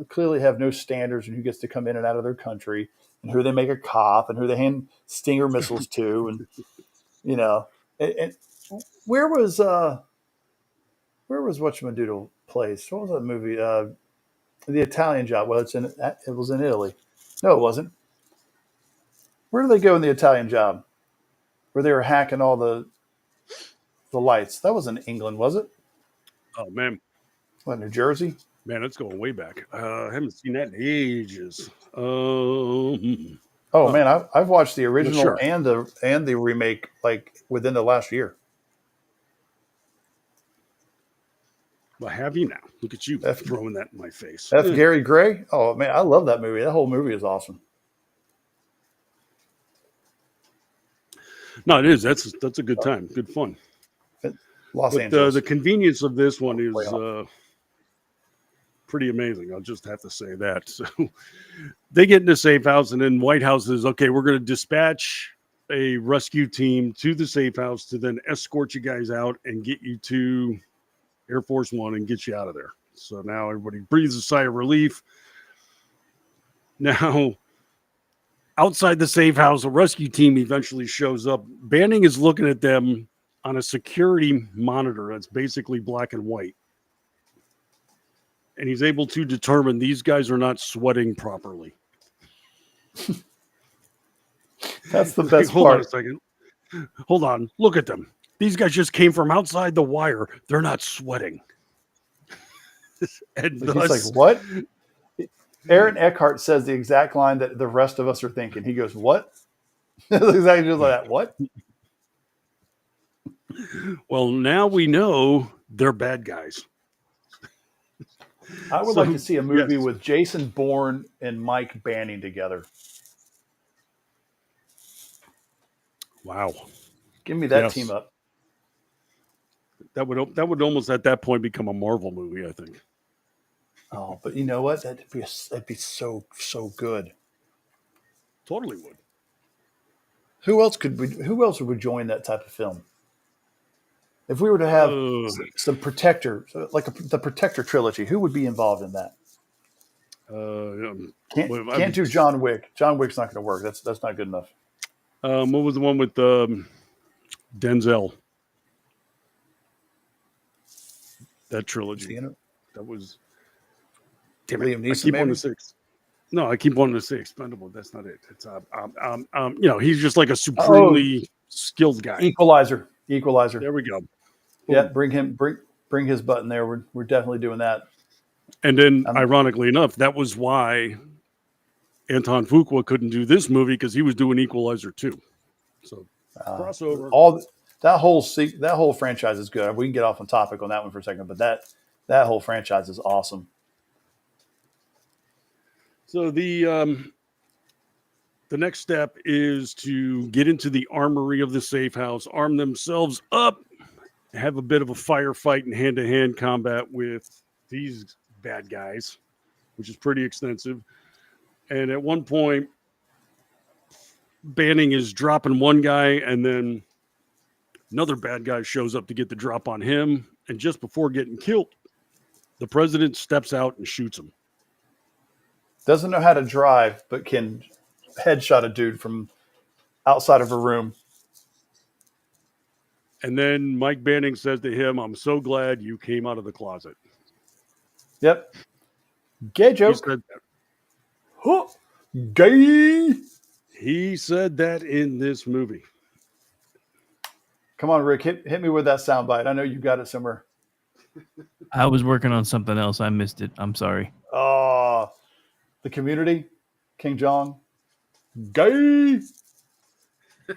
clearly have no standards in who gets to come in and out of their country and who they make a cop and who they hand Stinger missiles to. And, and where was whatchamadoodle place? What was that movie? The Italian Job. Well, it was in Italy. No, it wasn't. Where do they go in the Italian Job? Where they were hacking all the lights. That wasn't England, was it? Oh, man. What, New Jersey? Man, that's going way back. I haven't seen that in ages. Man, I've watched the original and the remake like within the last year. Well, have you now? Look at you throwing that in my face. That's Gary Gray. Oh man, I love that movie. That whole movie is awesome. No, it is. That's a good time, good fun. Los Angeles. The convenience of this one is pretty amazing. I'll just have to say that. So they get in the safe house, and then White House is okay. We're going to dispatch a rescue team to the safe house to then escort you guys out and get you to Air Force One and get you out of there. So now everybody breathes a sigh of relief. Now, outside the safe house, a rescue team eventually shows up. Banning is looking at them on a security monitor that's basically black and white. And he's able to determine these guys are not sweating properly. That's the best Hold part. on a second. Hold on. Look at them. These guys just came from outside the wire. They're not sweating. And he's like, what? Aaron Eckhart says the exact line that the rest of us are thinking. He goes, what? Exactly just like that. What? Well, now we know they're bad guys. I would like to see a movie with Jason Bourne and Mike Banning together. Wow. Give me that team up. That would almost at that point become a Marvel movie, I think. Oh, but you know what? That'd be so good. Totally would. Who else would join that type of film? If we were to have some Protector, like the Protector trilogy, who would be involved in that? Can't do John Wick. John Wick's not going to work. That's not good enough. What was the one with Denzel? That trilogy. That was. Damn it! Liam Neeson, I keep wanting to say. No, I keep wanting to say Expendable. That's not it. It's he's just like a supremely skilled guy. Equalizer. There we go. Yeah, bring his button there. We're definitely doing that. And then, ironically enough, that was why Anton Fuqua couldn't do this movie because he was doing Equalizer too. So crossover. That whole franchise is good. We can get off on topic on that one for a second, but that whole franchise is awesome. So the the next step is to get into the armory of the safe house, arm themselves up, have a bit of a firefight and hand-to-hand combat with these bad guys, which is pretty extensive. And at one point, Banning is dropping one guy, and then another bad guy shows up to get the drop on him. And just before getting killed, the president steps out and shoots him. Doesn't know how to drive, but can headshot a dude from outside of a room. And then Mike Banning says to him, "I'm so glad you came out of the closet." Yep. Gay He joke. said that. Huh. Gay. He said that in this movie. Come on, Rick. Hit me with that soundbite. I know you got it somewhere. I was working on something else. I missed it. I'm sorry. Oh, the Community. King Jong. Gay.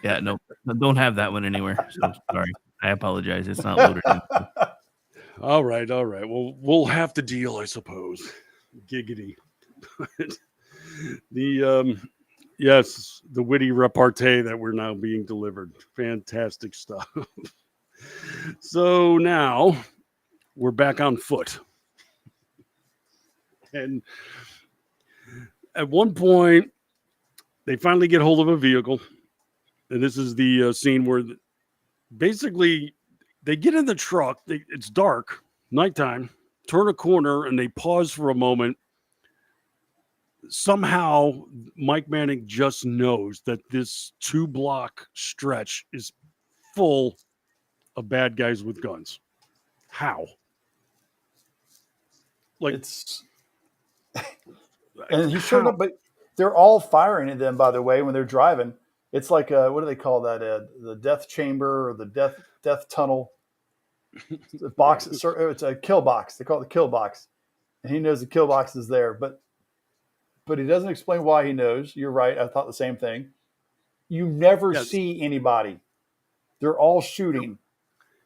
Yeah, no, don't have that one anywhere. So sorry. I apologize. It's not loaded in. All right. Well, we'll have to deal, I suppose. Giggity. Yes, the witty repartee that we're now being delivered. Fantastic stuff. So now we're back on foot. And at one point, they finally get hold of a vehicle. And this is the scene where basically they get in the truck. It's dark, nighttime, turn a corner, and they pause for a moment. Somehow, Mike Banning just knows that this 2-block stretch is full of bad guys with guns. How? Like, It's and he showed up, but they're all firing at them. By the way, when they're driving, it's like what do they call that? The death chamber or the death tunnel. The box. It's a kill box. They call it the kill box, and he knows the kill box is there, but he doesn't explain why he knows. You're right. I thought the same thing. You never see anybody. They're all shooting.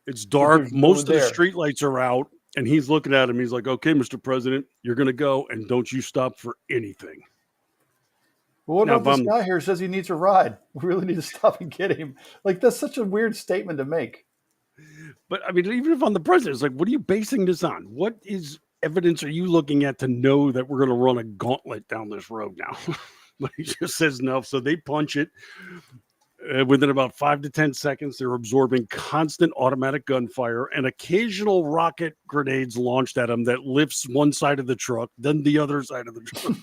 It's dark. Most of the there. street lights are out, and he's looking at him. He's like, "Okay, Mr. President, you're going to go, and don't you stop for anything." Well, what Now, about this guy here who says he needs a ride? We really need to stop and get him. Like, that's such a weird statement to make. But I mean, even if I'm the president, it's like, what are you basing this on? What evidence are you looking at to know that we're going to run a gauntlet down this road now? But he just says no. So they punch it. Within about 5 to 10 seconds, they're absorbing constant automatic gunfire and occasional rocket grenades launched at them that lifts one side of the truck, then the other side of the truck.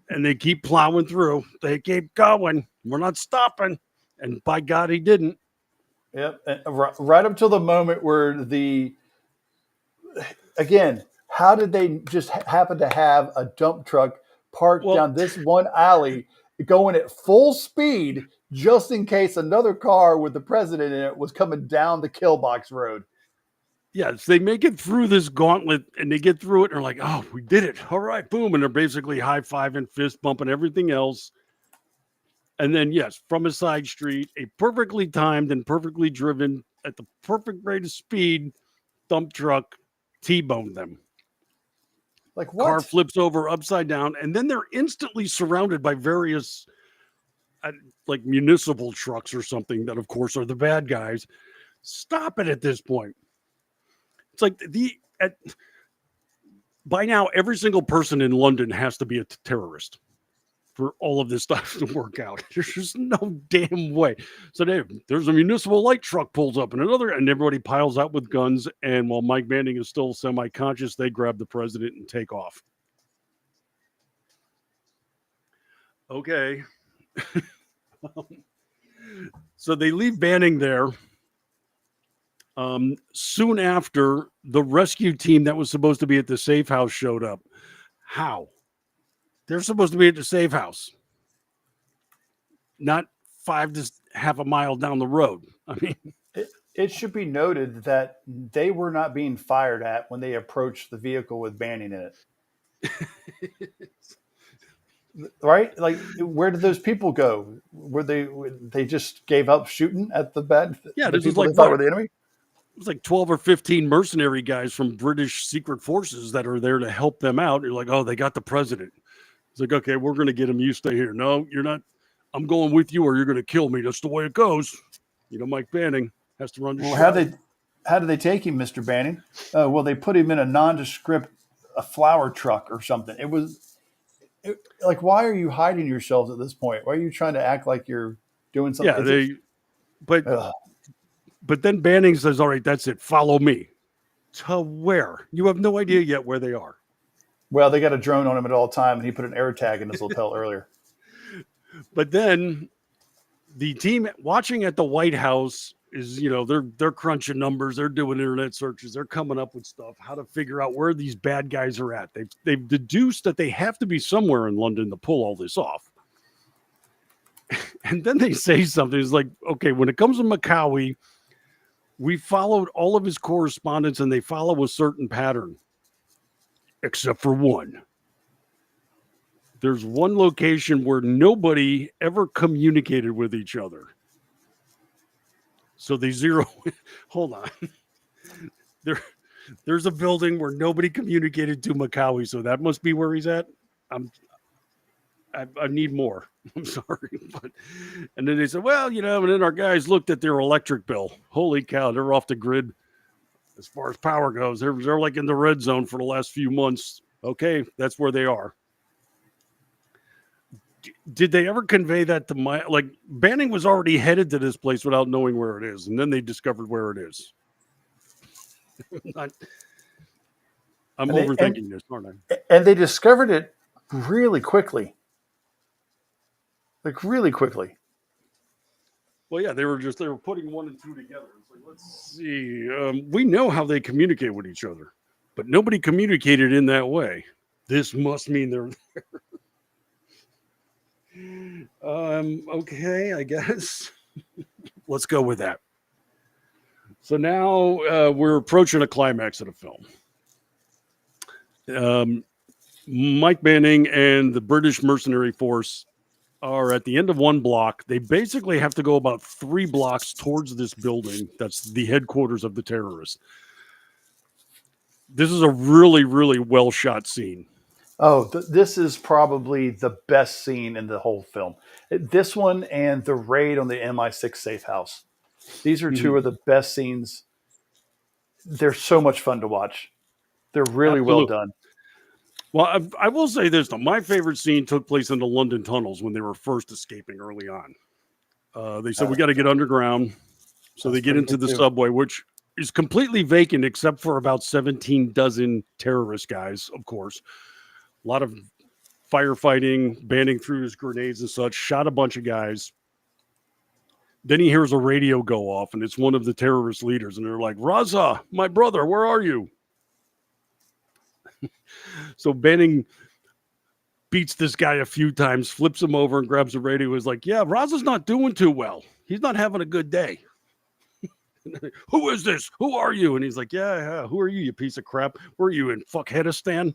And they keep plowing through. They keep going. We're not stopping. And by God, he didn't. Yep. And right up till the moment where again, how did they just happen to have a dump truck parked down this one alley going at full speed just in case another car with the president in it was coming down the kill box road? Yes, they make it through this gauntlet and they get through it and they're like, "Oh, we did it. All right, boom." And they're basically high-fiving, fist bumping, everything else. And then, yes, from a side street, a perfectly timed and perfectly driven at the perfect rate of speed dump truck T-boned them. Like what? Car flips over upside down, and then they're instantly surrounded by various like municipal trucks or something that, of course, are the bad guys. Stop it at this point. It's like by now, every single person in London has to be a terrorist for all of this stuff to work out. There's just no damn way. So there's a municipal light truck pulls up and everybody piles out with guns. And while Mike Banning is still semi-conscious, they grab the president and take off. Okay. So they leave Banning there. Soon after, the rescue team that was supposed to be at the safe house showed up. How? They're supposed to be at the safe house, not 5 to half a mile down the road. I mean, it should be noted that they were not being fired at when they approached the vehicle with Banning in it. Right? Like, where did those people go? Were they just gave up shooting at the bad? Yeah, the this was people like they thought were the enemy. It was like 12 or 15 mercenary guys from British secret forces that are there to help them out. You're like, oh, they got the president. It's like, okay, we're going to get him. You stay here. No, you're not. I'm going with you or you're going to kill me. That's the way it goes. Mike Banning has to run the Well, show. how did they take him, Mr. Banning? Well, they put him in a nondescript flower truck or something. Like, why are you hiding yourselves at this point? Why are you trying to act like you're doing something? Yeah, but then Banning says, all right, that's it. Follow me. To where? You have no idea yet where they are. Well, they got a drone on him at all time, and he put an air tag in his lapel earlier. But then the team watching at the White House is, they're crunching numbers. They're doing internet searches. They're coming up with stuff, how to figure out where these bad guys are at. They've deduced that they have to be somewhere in London to pull all this off. And then they say something. It's like, okay, when it comes to Macaulay, we followed all of his correspondence and they follow a certain pattern, except for one. There's one location where nobody ever communicated with each other. So they hold on. There's a building where nobody communicated to Macaulay. So that must be where he's at. I need more. I'm sorry. And then they said, well, and then our guys looked at their electric bill. Holy cow, they're off the grid as far as power goes. They're like in the red zone for the last few months. Okay, that's where they are. Did they ever convey that to Banning was already headed to this place without knowing where it is, and then they discovered where it is. I'm overthinking this, aren't I? And they discovered it really quickly. Like, really quickly. Well, yeah, they were putting one and two together. It's like, let's see. We know how they communicate with each other, but nobody communicated in that way. This must mean they're there. Okay, I guess. Let's go with that. So now we're approaching a climax of the film. Mike Banning and the British mercenary force are at the end of one block. They basically have to go about 3 blocks towards this building. That's the headquarters of the terrorists. This is a really, really well shot scene. Oh, this is probably the best scene in the whole film. This one and the raid on the MI6 safe house. These are two of the best scenes. They're so much fun to watch. They're really well done. Well, I will say this, though. My favorite scene took place in the London tunnels when they were first escaping early on. They said, we got to get underground. So they get into the subway, which is completely vacant except for about 17 dozen terrorist guys, of course. A lot of firefighting, Banning through his grenades and such, shot a bunch of guys. Then he hears a radio go off, and it's one of the terrorist leaders. And they're like, Raza, my brother, where are you? So Banning beats this guy a few times, flips him over and grabs the radio. He's like, yeah, Raza's not doing too well. He's not having a good day. Who is this? Who are you? And he's like, yeah, who are you, you piece of crap? Where are you in Fuckheadistan?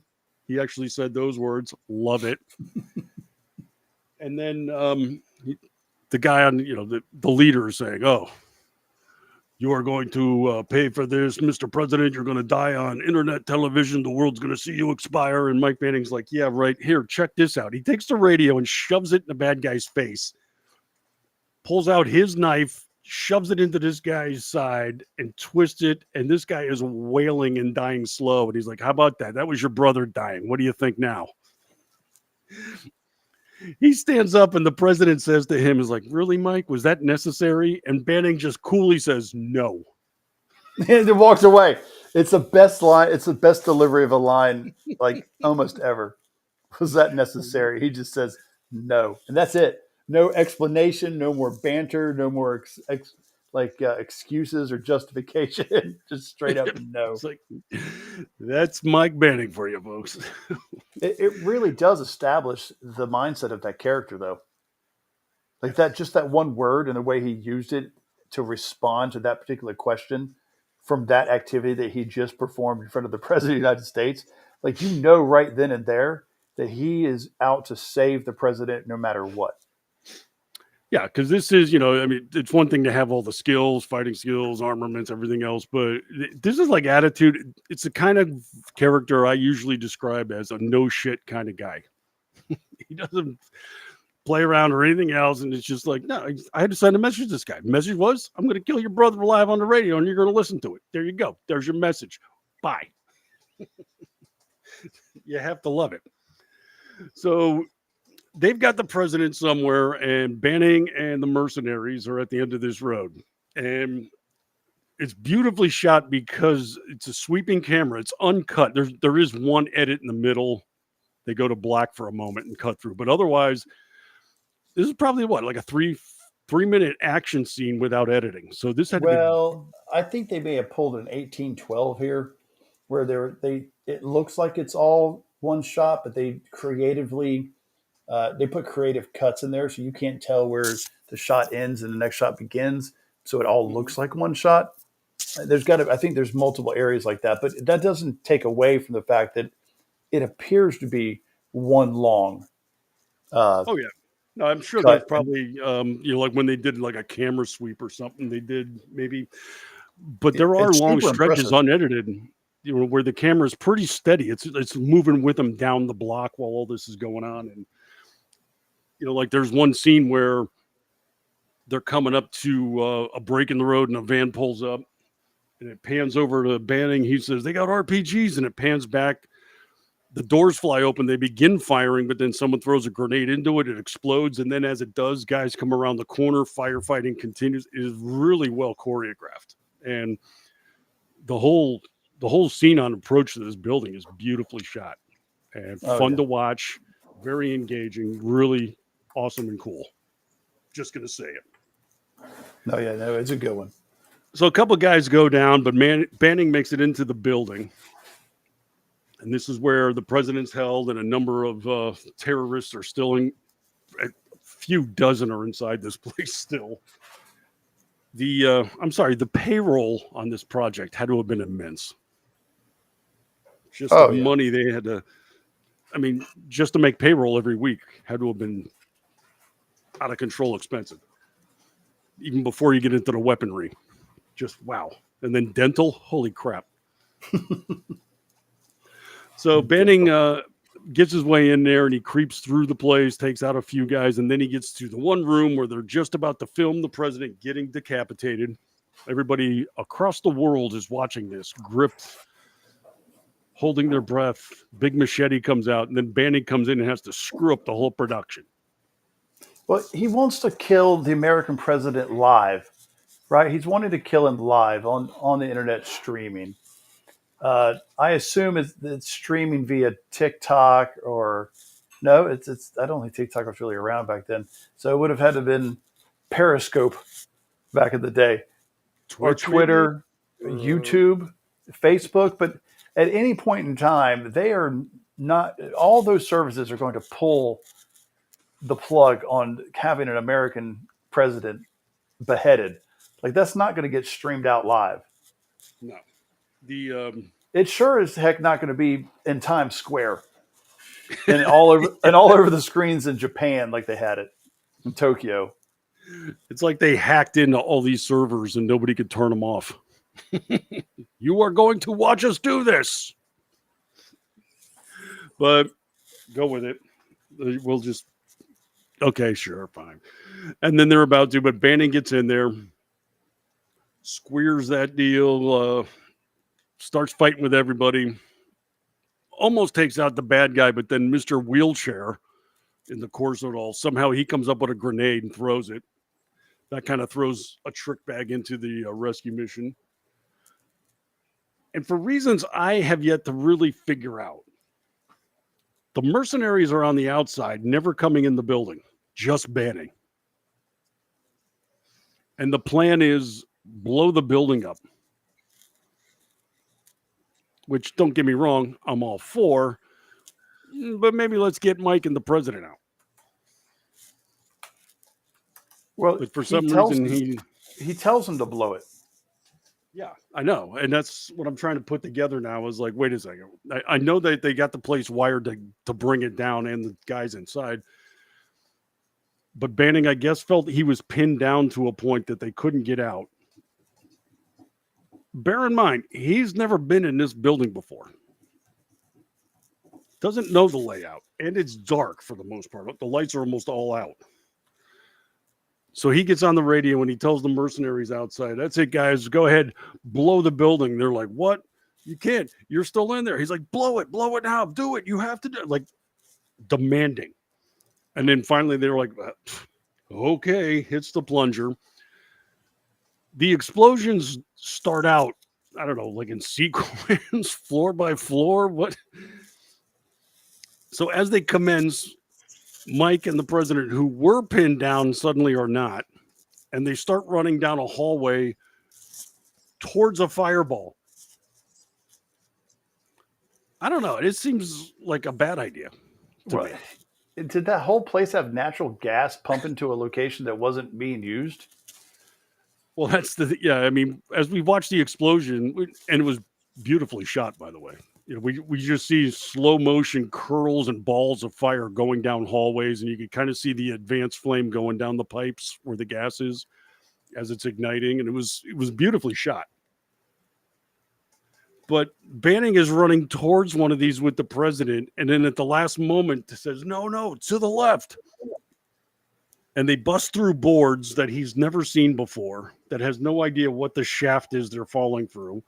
He actually said those words. Love it. And then the guy on, the leader is saying, oh, you are going to pay for this, Mr. President. You're going to die on internet television. The world's going to see you expire. And Mike Banning's like, yeah, right. Here, check this out. He takes the radio and shoves it in the bad guy's face, pulls out his knife, shoves it into this guy's side and twists it. And this guy is wailing and dying slow. And he's like, how about that? That was your brother dying. What do you think now? He stands up and the president says to him, is like, really, Mike, was that necessary? And Banning just coolly says, no. And it walks away. It's the best line. It's the best delivery of a line, like almost ever. Was that necessary? He just says no. And that's it. No explanation, no more banter, no more excuses or justification. Just straight up no. It's like, that's Mike Banning for you, folks. It really does establish the mindset of that character, though. Like that, just that one word and the way he used it to respond to that particular question from that activity that he just performed in front of the President of the United States. Like, right then and there that he is out to save the president no matter what. Yeah, because this is, it's one thing to have all the skills, fighting skills, armaments, everything else, but this is like attitude. It's the kind of character I usually describe as a no shit kind of guy. He doesn't play around or anything else. And it's just like, no, I had to send a message to this guy. The message was, I'm going to kill your brother live on the radio and you're going to listen to it. There you go. There's your message. Bye. You have to love it. So they've got the president somewhere, and Banning and the mercenaries are at the end of this road. And it's beautifully shot because it's a sweeping camera. It's uncut. There is one edit in the middle. They go to black for a moment and cut through. But otherwise, this is probably like a three-minute action scene without editing. So this had Well, I think they may have pulled an 1812 here, where it looks like it's all one shot, but they creatively they put creative cuts in there, so you can't tell where the shot ends and the next shot begins. So it all looks like one shot. I think there's multiple areas like that, but that doesn't take away from the fact that it appears to be one long. oh yeah, no, I'm sure cut. that's probably like when they did like a camera sweep or something. They did maybe, but there are It's long super stretches impressive. unedited. Where the camera is pretty steady. It's moving with them down the block while all this is going on, and like there's one scene where they're coming up to a break in the road and a van pulls up and it pans over to Banning. He says, they got RPGs, and it pans back. The doors fly open. They begin firing, but then someone throws a grenade into it. It explodes. And then as it does, guys come around the corner. Firefighting continues. It is really well choreographed. And the whole scene on approach to this building is beautifully shot and fun to watch. Very engaging, really awesome and cool. Just going to say it. No, it's a good one. So a couple guys go down, but Banning makes it into the building. And this is where the president's held, and a number of terrorists are still in. A few dozen are inside this place still. The payroll on this project had to have been immense. Just the money they had to, just to make payroll every week had to have been out of control expensive. Even before you get into the weaponry. Just wow. And then dental, holy crap. So Banning gets his way in there and he creeps through the place, takes out a few guys, and then he gets to the one room where they're just about to film the president getting decapitated. Everybody across the world is watching this, gripped, holding their breath. Big machete comes out, and then Banning comes in and has to screw up the whole production. Well, he wants to kill the American president live, right? He's wanting to kill him live on the internet streaming. I assume it's streaming via TikTok or no, it's. I don't think TikTok was really around back then, so it would have had to have been Periscope back in the day, or Twitter, YouTube, Facebook. But at any point in time, they are not. All those services are going to pull the plug on having an American president beheaded. Like that's not going to get streamed out live. No, it sure as heck not going to be in Times Square and all over the screens in Japan like they had it in Tokyo. It's like they hacked into all these servers and nobody could turn them off. You are going to watch us do this, but go with it. We'll just. Okay, sure, fine. And then they're about to, but Banning gets in there, squeers that deal, starts fighting with everybody, almost takes out the bad guy, but then Mr. Wheelchair, in the course of it all, somehow he comes up with a grenade and throws it. That kind of throws a trick bag into the rescue mission. And for reasons I have yet to really figure out, the mercenaries are on the outside, never coming in the building, just Banning. And the plan is blow the building up. Which, don't get me wrong, I'm all for. But maybe let's get Mike and the president out. Well, but for some reason, he tells him to blow it. Yeah, I know. And that's what I'm trying to put together now is like, wait a second. I know that they got the place wired to bring it down and the guys inside. But Banning, I guess, felt he was pinned down to a point that they couldn't get out. Bear in mind, he's never been in this building before. doesn't know the layout, and it's dark for the most part. The lights are almost all out. So he gets on the radio and he tells the mercenaries outside, "That's it, guys. Go ahead, blow the building." They're like, "What? You can't. You're still in there." He's like, blow it now. Do it. You have to do it." Like demanding. And then finally they're like, "Okay," hits the plunger. The explosions start out, I don't know, like in sequence, floor by floor. What? So as they commence, Mike and the president, who were pinned down, suddenly are not. And they start running down a hallway towards a fireball. I don't know. It seems like a bad idea to me. Did that whole place have natural gas pumping to a location that wasn't being used? Well, that's I mean, as we watched the explosion, and it was beautifully shot, by the way. You know, we just see slow motion curls and balls of fire going down hallways, and you can kind of see the advanced flame going down the pipes where the gas is as it's igniting, and it was beautifully shot. But Banning is running towards one of these with the president, and then at the last moment says, "No, to the left." And they bust through boards that he's never seen before, that has no idea what the shaft is they're falling through.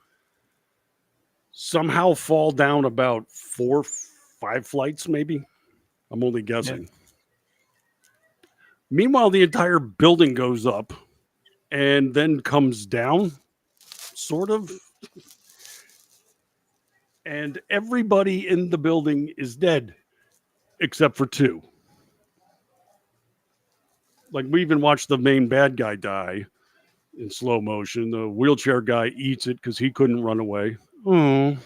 Somehow fall down about 4-5 flights, maybe. I'm only guessing. Yeah. Meanwhile, the entire building goes up and then comes down, sort of. And everybody in the building is dead, except for 2. Like, we even watched the main bad guy die in slow motion. The wheelchair guy eats it because he couldn't run away. But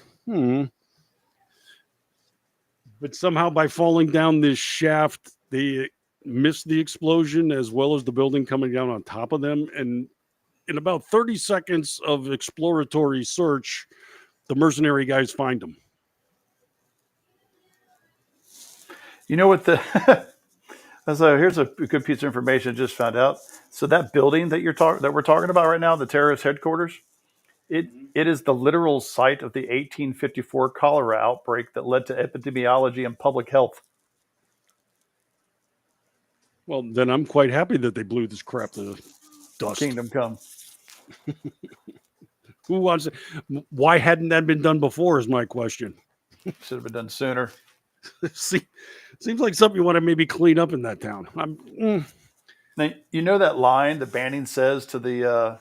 somehow by falling down this shaft, they missed the explosion as well as the building coming down on top of them. And in about 30 seconds of exploratory search, the mercenary guys find them. You know what so here's a good piece of information I just found out. So that building that that we're talking about right now, the terrorist headquarters, it is the literal site of the 1854 cholera outbreak that led to epidemiology and public health. Well, then I'm quite happy that they blew this crap to dust. Kingdom come. Who wants it? Why hadn't that been done before is my question. Should have been done sooner. See, seems like something you want to maybe clean up in that town. Now, you know that line that Banning says to the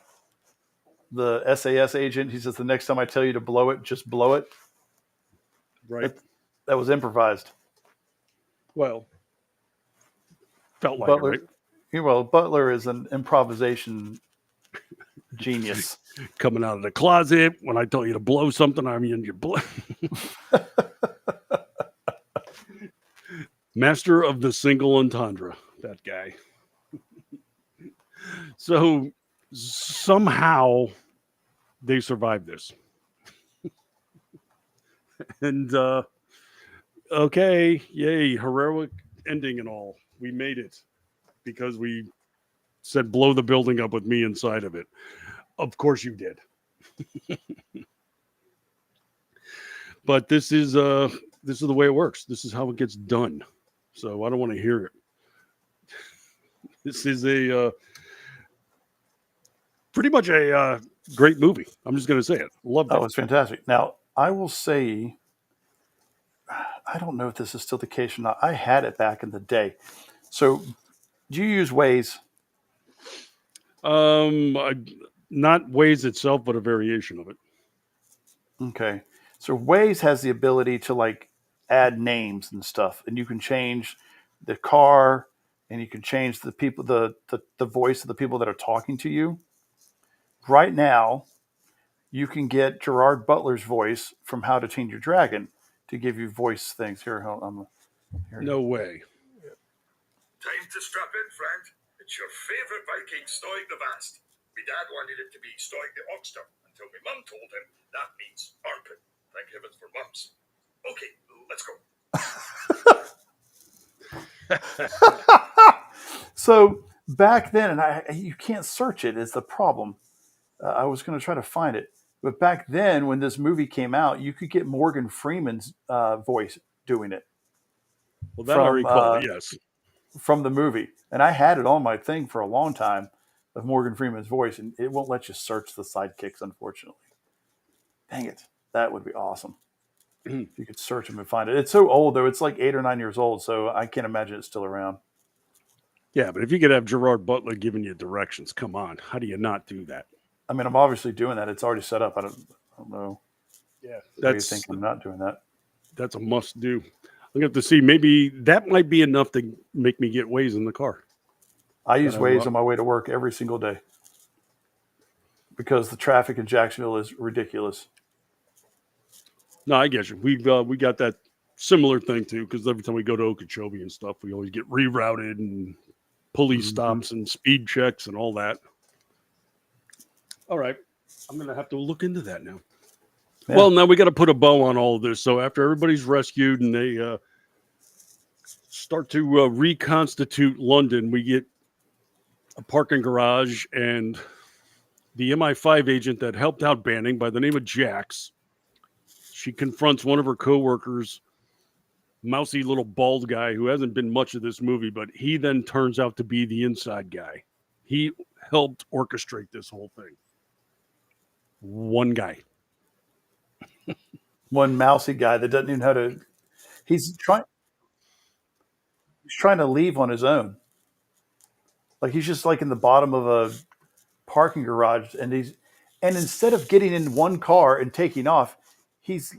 SAS agent? He says, "The next time I tell you to blow it, just blow it." Right. That was improvised. Well, felt like Butler, it, right? Well, Butler is an improvisation genius. Coming out of the closet when I tell you to blow something, I mean you blow. Master of the single entendre, that guy. So somehow they survived this. And okay, yay, heroic ending and all. We made it because we said blow the building up with me inside of it. Of course you did. But this is the way it works. This is how it gets done. So I don't want to hear it. This is a pretty much a great movie. I'm just going to say it. Loved it. Oh, it's fantastic. Now, I will say, I don't know if this is still the case or not. I had it back in the day. So do you use Waze? Not Waze itself, but a variation of it. Okay. So Waze has the ability to like add names and stuff, and you can change the car, and you can change the people, the voice of the people that are talking to you. Right now, you can get Gerard Butler's voice from How to Train Your Dragon to give you voice things. Here. No way. Time to strap in, friend. It's your favorite Viking, Stoic the Vast. My dad wanted it to be Stoic the Huckster until my mum told him that means armpit. Thank heavens for mums. Okay, let's go. So back then, and you can't search it is the problem. I was going to try to find it. But back then, when this movie came out, you could get Morgan Freeman's voice doing it Well, that I from recall. Yes. from the movie, and I had it on my thing for a long time of Morgan Freeman's voice, and it won't let you search the sidekicks, unfortunately. Dang it, that would be awesome if you could search them and find it. It's so old though; it's like 8 or 9 years old, so I can't imagine it's still around. Yeah, but if you could have Gerard Butler giving you directions, come on, how do you not do that? I mean, I'm obviously doing that. It's already set up. I don't know. Yeah, Why you think I'm not doing that? That's a must do. I'm going to have to see. Maybe that might be enough to make me get Waze in the car. I use Waze on my way to work every single day because the traffic in Jacksonville is ridiculous. No, I get you. We got that similar thing too, because every time we go to Okeechobee and stuff, we always get rerouted and police stops and speed checks and all that. All right, I'm going to have to look into that now. Yeah. Well, now we got to put a bow on all of this. So after everybody's rescued and they start to reconstitute London, we get a parking garage, and the MI5 agent that helped out Banning by the name of Jax, she confronts one of her coworkers, mousy little bald guy who hasn't been much of this movie, but he then turns out to be the inside guy. He helped orchestrate this whole thing. One guy. One mousy guy that doesn't even know how to. He's trying to leave on his own. Like he's just like in the bottom of a parking garage, and instead of getting in one car and taking off, he's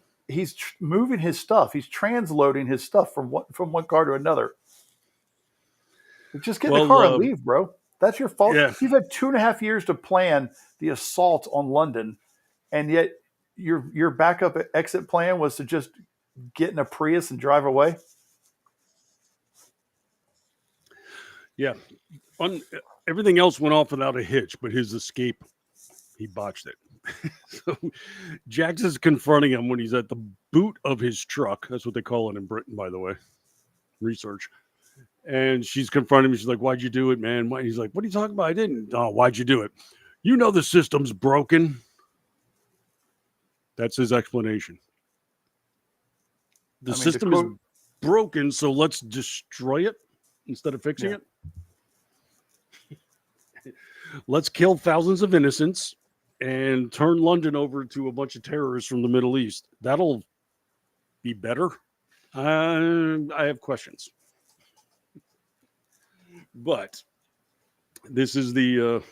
moving his stuff. He's transloading his stuff from one car to another. Just get in the car and leave, bro. That's your fault. Yeah. You've had 2.5 years to plan the assault on London, and yet your backup exit plan was to just get in a Prius and drive away. Yeah. Everything else went off without a hitch, but his escape, he botched it. So Jax is confronting him when he's at the boot of his truck. That's what they call it in Britain, by the way. Research. And she's confronting him. She's like, "Why'd you do it, man?" He's like, "What are you talking about? I didn't." "Oh, why'd you do it?" "You know the system's broken." That's his explanation. The system is broken, so let's destroy it instead of fixing it. Let's kill thousands of innocents and turn London over to a bunch of terrorists from the Middle East. That'll be better. I have questions. But this is the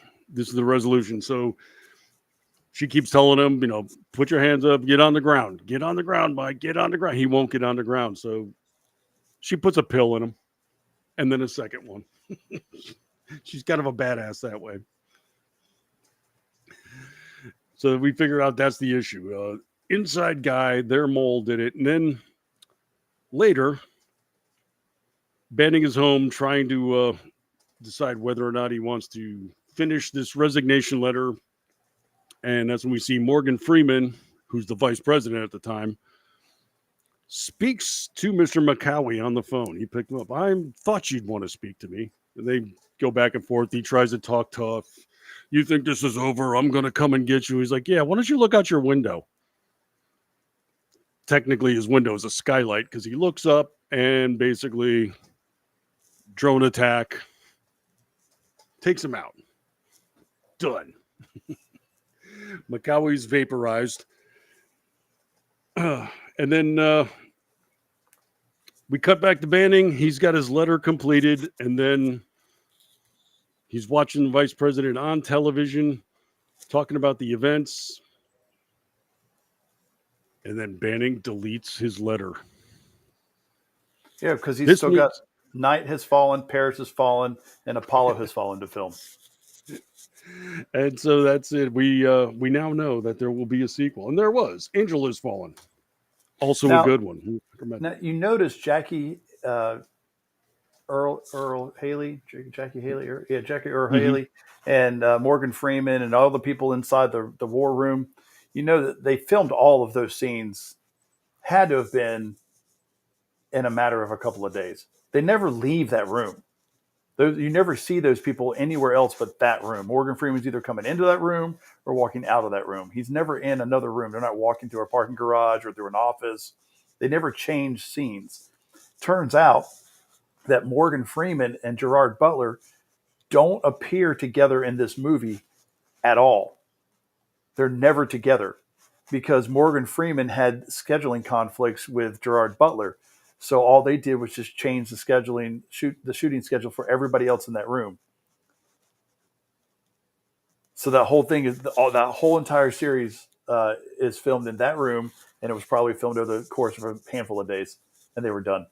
resolution. So she keeps telling him, put your hands up, get on the ground. Get on the ground, Mike. Get on the ground. He won't get on the ground. So she puts a pill in him and then a second one. She's kind of a badass that way. So we figure out that's the issue. Inside guy, their mole did it. And then later, Banning is home trying to decide whether or not he wants to finish this resignation letter. And that's when we see Morgan Freeman, who's the vice president at the time, speaks to Mr. McCowie on the phone. He picked him up. "I thought you'd want to speak to me." And they go back and forth. He tries to talk tough. "You think this is over? I'm going to come and get you." He's like, "Yeah, why don't you look out your window?" Technically, his window is a skylight because he looks up and basically drone attack takes him out. Done. McCowie's vaporized. And then we cut back to Banning. He's got his letter completed, and then he's watching the vice president on television, talking about the events. And then Banning deletes his letter. Yeah, because he's still got Night has fallen, Paris has fallen, and Apollo has fallen to film. And so that's it. We now know that there will be a sequel. And there was. Angel Has Fallen. Also a good one. Now, you notice Jackie Earl Haley, Jackie Earl Haley, and Morgan Freeman, and all the people inside the war room. You know that they filmed all of those scenes. Had to have been in a matter of a couple of days. They never leave that room. You never see those people anywhere else but that room. Morgan Freeman's either coming into that room or walking out of that room. He's never in another room. They're not walking through a parking garage or through an office. They never changed scenes. Turns out that Morgan Freeman and Gerard Butler don't appear together in this movie at all. They're never together because Morgan Freeman had scheduling conflicts with Gerard Butler. So all they did was just change the shooting schedule for everybody else in that room. So that whole thing is that whole entire series is filmed in that room, and it was probably filmed over the course of a handful of days, and they were done.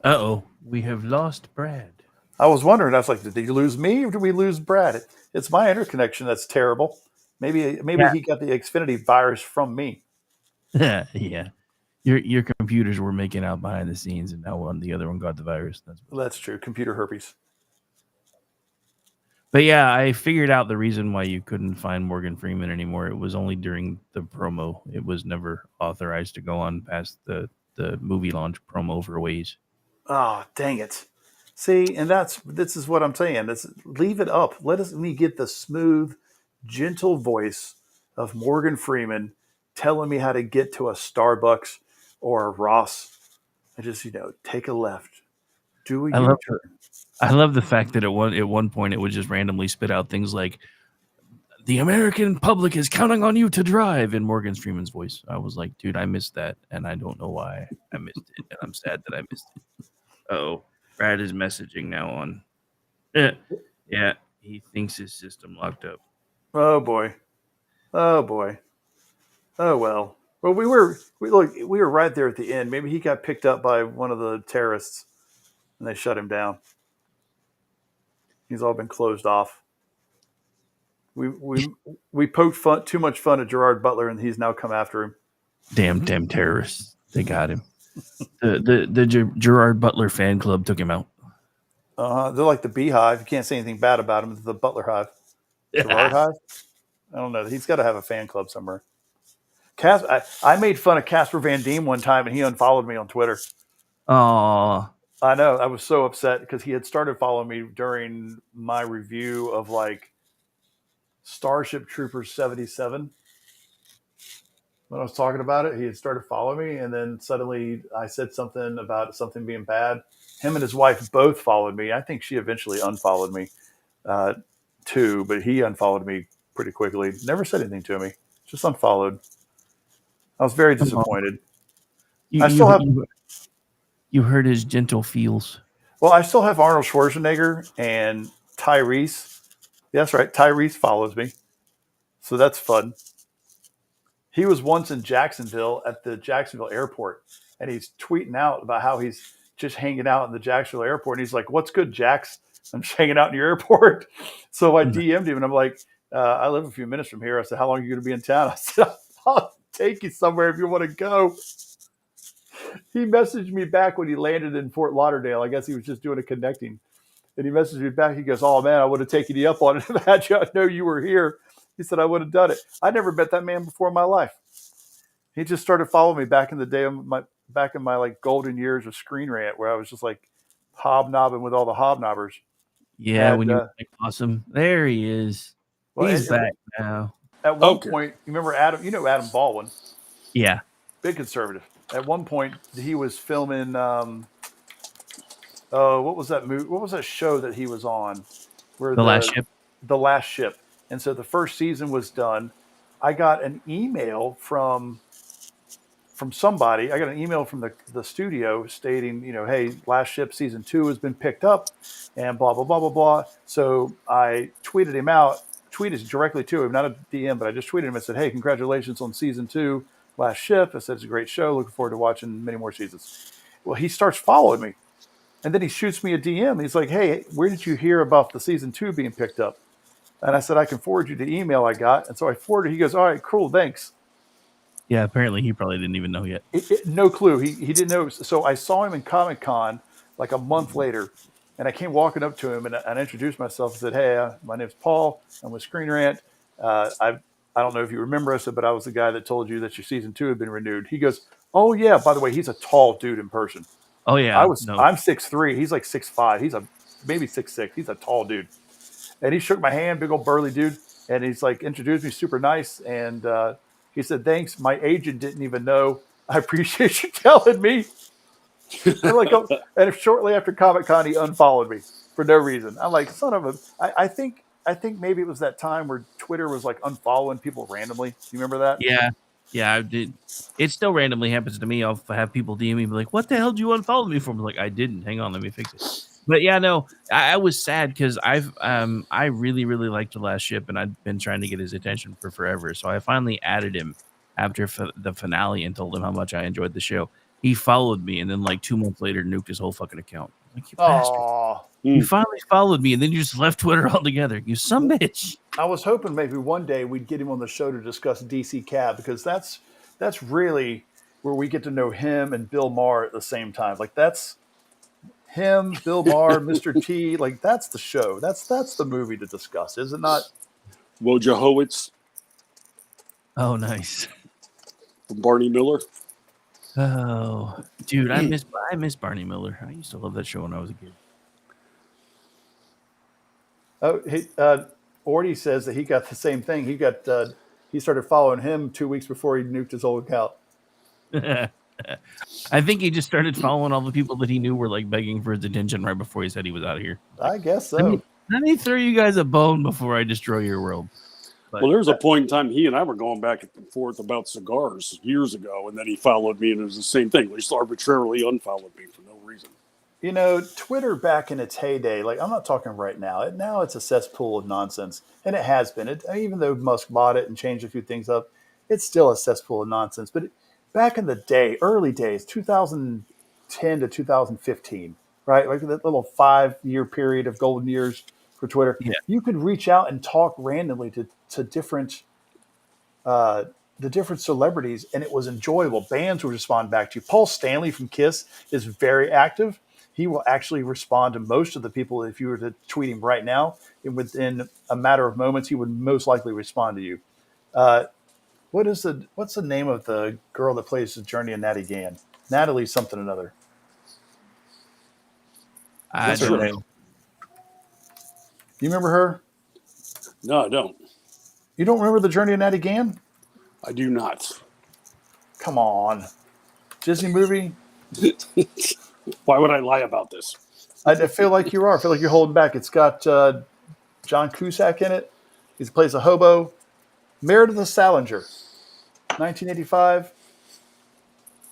Uh-oh, we have lost Brad. I was wondering. I was like, did you lose me, or did we lose Brad? It's my interconnection that's terrible. Maybe Yeah. he got the Xfinity virus from me. Yeah. Your computers were making out behind the scenes, and now the other one got the virus. That's true. Computer herpes. But yeah, I figured out the reason why you couldn't find Morgan Freeman anymore. It was only during the promo. It was never authorized to go on past the movie launch promo for Waze. Oh, dang it. See, and this is what I'm saying. Leave it up. Let me get the smooth, gentle voice of Morgan Freeman telling me how to get to a Starbucks or a Ross and just, take a left. Do a U-turn. I love the fact that at one point it would just randomly spit out things like, "The American public is counting on you to drive" in Morgan Freeman's voice. I was like, dude, I missed that, and I don't know why I missed it, and I'm sad that I missed it. Oh, Brad is messaging now on. Yeah, he thinks his system locked up. Oh boy. Oh boy. Oh well. Well, we were right there at the end. Maybe he got picked up by one of the terrorists, and they shut him down. He's all been closed off. We poked too much fun at Gerard Butler, and he's now come after him. Damn terrorists! They got him. The Gerard Butler fan club took him out. They're like the Beehive. You can't say anything bad about him. It's the Butler Hive. Gerard Hive? I don't know. He's got to have a fan club somewhere. I made fun of Casper Van Diem one time, and he unfollowed me on Twitter. Aww. I know. I was so upset because he had started following me during my review of Starship Troopers 77. When I was talking about it, he had started following me, and then suddenly I said something about something being bad. Him and his wife both followed me. I think she eventually unfollowed me too, but he unfollowed me pretty quickly. Never said anything to me. Just unfollowed. I was very disappointed. You heard his gentle feels. Well, I still have Arnold Schwarzenegger and Tyrese. That's right. Tyrese follows me. So that's fun. He was once in Jacksonville at the Jacksonville airport, and he's tweeting out about how he's just hanging out in the Jacksonville airport. And he's like, "What's good, Jax? I'm just hanging out in your airport." So I DM'd him, and I'm like, I live a few minutes from here. I said, "How long are you going to be in town?" I said, "I'll take you somewhere if you want to go." He messaged me back when he landed in Fort Lauderdale. I guess he was just doing a connecting. And he messaged me back. He goes, "Oh, man, I would have taken you up on it if I had you. I know you were here." He said, "I would have done it." I never met that man before in my life. He just started following me back in the day of my golden years of Screen Rant, where I was just hobnobbing with all the hobnobbers. Yeah, when you were awesome. There he is. Well, he's back now. At one point, you remember Adam? You know Adam Baldwin. Yeah. Big conservative. At one point, he was filming. What was that movie? What was that show that he was on? The Last Ship. The Last Ship. And so the first season was done. I got an email from somebody. I got an email from the studio stating, "Hey, Last Ship season 2 has been picked up," and blah blah blah blah blah. So I tweeted him out. Tweeted directly to him, not a DM, but I just tweeted him and said, "Hey, congratulations on season 2, Last Ship." I said, "It's a great show. Looking forward to watching many more seasons." Well, he starts following me, and then he shoots me a DM. He's like, "Hey, where did you hear about the season 2 being picked up?" And I said, "I can forward you the email I got." And so I forwarded. He goes, "All right, cool, thanks." Yeah, apparently he probably didn't even know yet. No clue. He didn't know. So I saw him in Comic-Con like a month later, and I came walking up to him and I introduced myself and said, "Hey, my name's Paul. I'm with Screen Rant. I I don't know if you remember us, but I was the guy that told you that your season 2 had been renewed. He goes, oh yeah, by the way, he's a tall dude in person. Oh yeah, no. I'm 6'3". He's like 6'5". He's maybe 6'6". He's a tall dude. And he shook my hand, big old burly dude. And he's like, introduced me, super nice. And he said, thanks. My agent didn't even know. I appreciate you telling me. And shortly after Comic-Con, he unfollowed me for no reason. I'm like, son of a, I think maybe it was that time where Twitter was like unfollowing people randomly. You remember that? Yeah, I did. It still randomly happens to me. I'll have people DM me and be like, "What the hell did you unfollow me from?" I'm like, I didn't. Hang on, let me fix it. But yeah, no, I was sad because I really liked The Last Ship, and I'd been trying to get his attention for forever. So I finally added him after the finale and told him how much I enjoyed the show. He followed me, and then like 2 months later, nuked his whole fucking account. Like, you bastard. You finally followed me, and then you just left Twitter altogether. You some bitch. I was hoping maybe one day we'd get him on the show to discuss DC Cab, because that's really where we get to know him and Bill Maher at the same time. Like that's him, Bill Maher, Mr. T. Like that's the show. That's the movie to discuss, is it not? Wojciechowicz Oh, nice. from Barney Miller. Oh, dude, I miss Barney Miller. I used to love that show when I was a kid. Oh, Orty says that he got the same thing. He started following him 2 weeks before he nuked his old account. I think he just started following all the people that he knew were like begging for his attention right before he said he was out of here. I guess so. Let me throw you guys a bone before I destroy your world. But, Well, there was a point in time he and I were going back and forth about cigars years ago, and then he followed me, and it was the same thing. He just arbitrarily unfollowed me for no reason. You know, Twitter back in its heyday, like I'm not talking right now. Now it's a cesspool of nonsense, and it has been. Even though Musk bought it and changed a few things up, it's still a cesspool of nonsense. But back in the day, early days, 2010 to 2015, right? Like that little 5-year period of golden years for Twitter, you could reach out and talk randomly to different the different celebrities, and it was enjoyable. Bands would respond back to you. Paul Stanley from Kiss is very active. He will actually respond to most of the people. If you were to tweet him right now, and within a matter of moments, he would most likely respond to you. What's the name of the girl that plays the Journey in Natty Gann? Natalie something or another. I What's her don't name? know. You remember her? No, I don't. You don't remember the Journey of Natty Gann? I do not. Come on. Disney movie? Why would I lie about this? I feel like you are. I feel like you're holding back. It's got John Cusack in it. He plays a hobo. Meredith Salinger, 1985.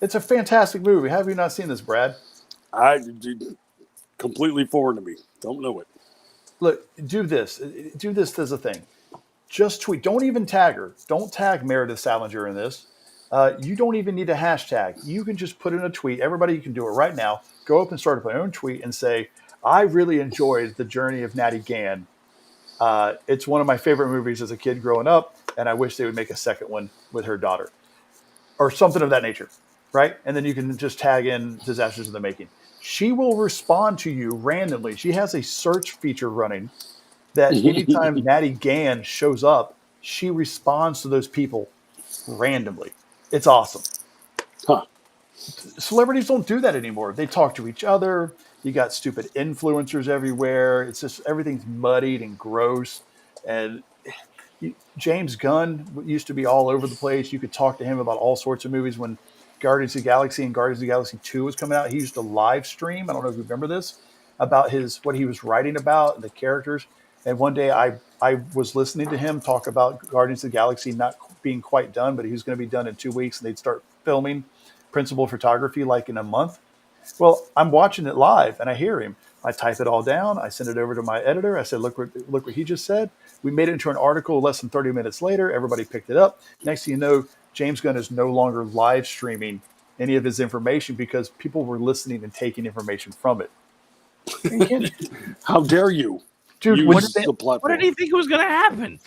It's a fantastic movie. Have you not seen this, Brad? I did completely foreign to me. Don't know it. Look, do this. Do this as a thing. Just tweet. Don't even tag her. Don't tag Meredith Salinger in this. You don't even need a hashtag. You can just put in a tweet. Everybody, you can do it right now. Go up and start up my own tweet and say, I really enjoyed The Journey of Natty Gann. It's one of my favorite movies as a kid growing up, and I wish they would make a second one with her daughter. Or something of that nature, right? And then you can just tag in Disasters in the Making. She will respond to you randomly. She has a search feature running that anytime Natty Gann shows up, she responds to those people randomly. It's awesome. Huh. Celebrities don't do that anymore. They talk to each other. You got stupid influencers everywhere. It's just everything's muddied and gross. And James Gunn used to be all over the place. You could talk to him about all sorts of movies. When Guardians of the Galaxy and Guardians of the Galaxy 2 was coming out, he used to live stream. I don't know if you remember this, about what he was writing about and the characters. And one day I was listening to him talk about Guardians of the Galaxy not being quite done, but he was going to be done in 2 weeks, and they'd start filming principal photography like in a month. Well, I'm watching it live, and I hear him. I type it all down. I send it over to my editor. I said, look what he just said. We made it into an article less than 30 minutes later. Everybody picked it up. Next thing you know, James Gunn is no longer live streaming any of his information because people were listening and taking information from it. How dare you? Dude, What did he think was going to happen?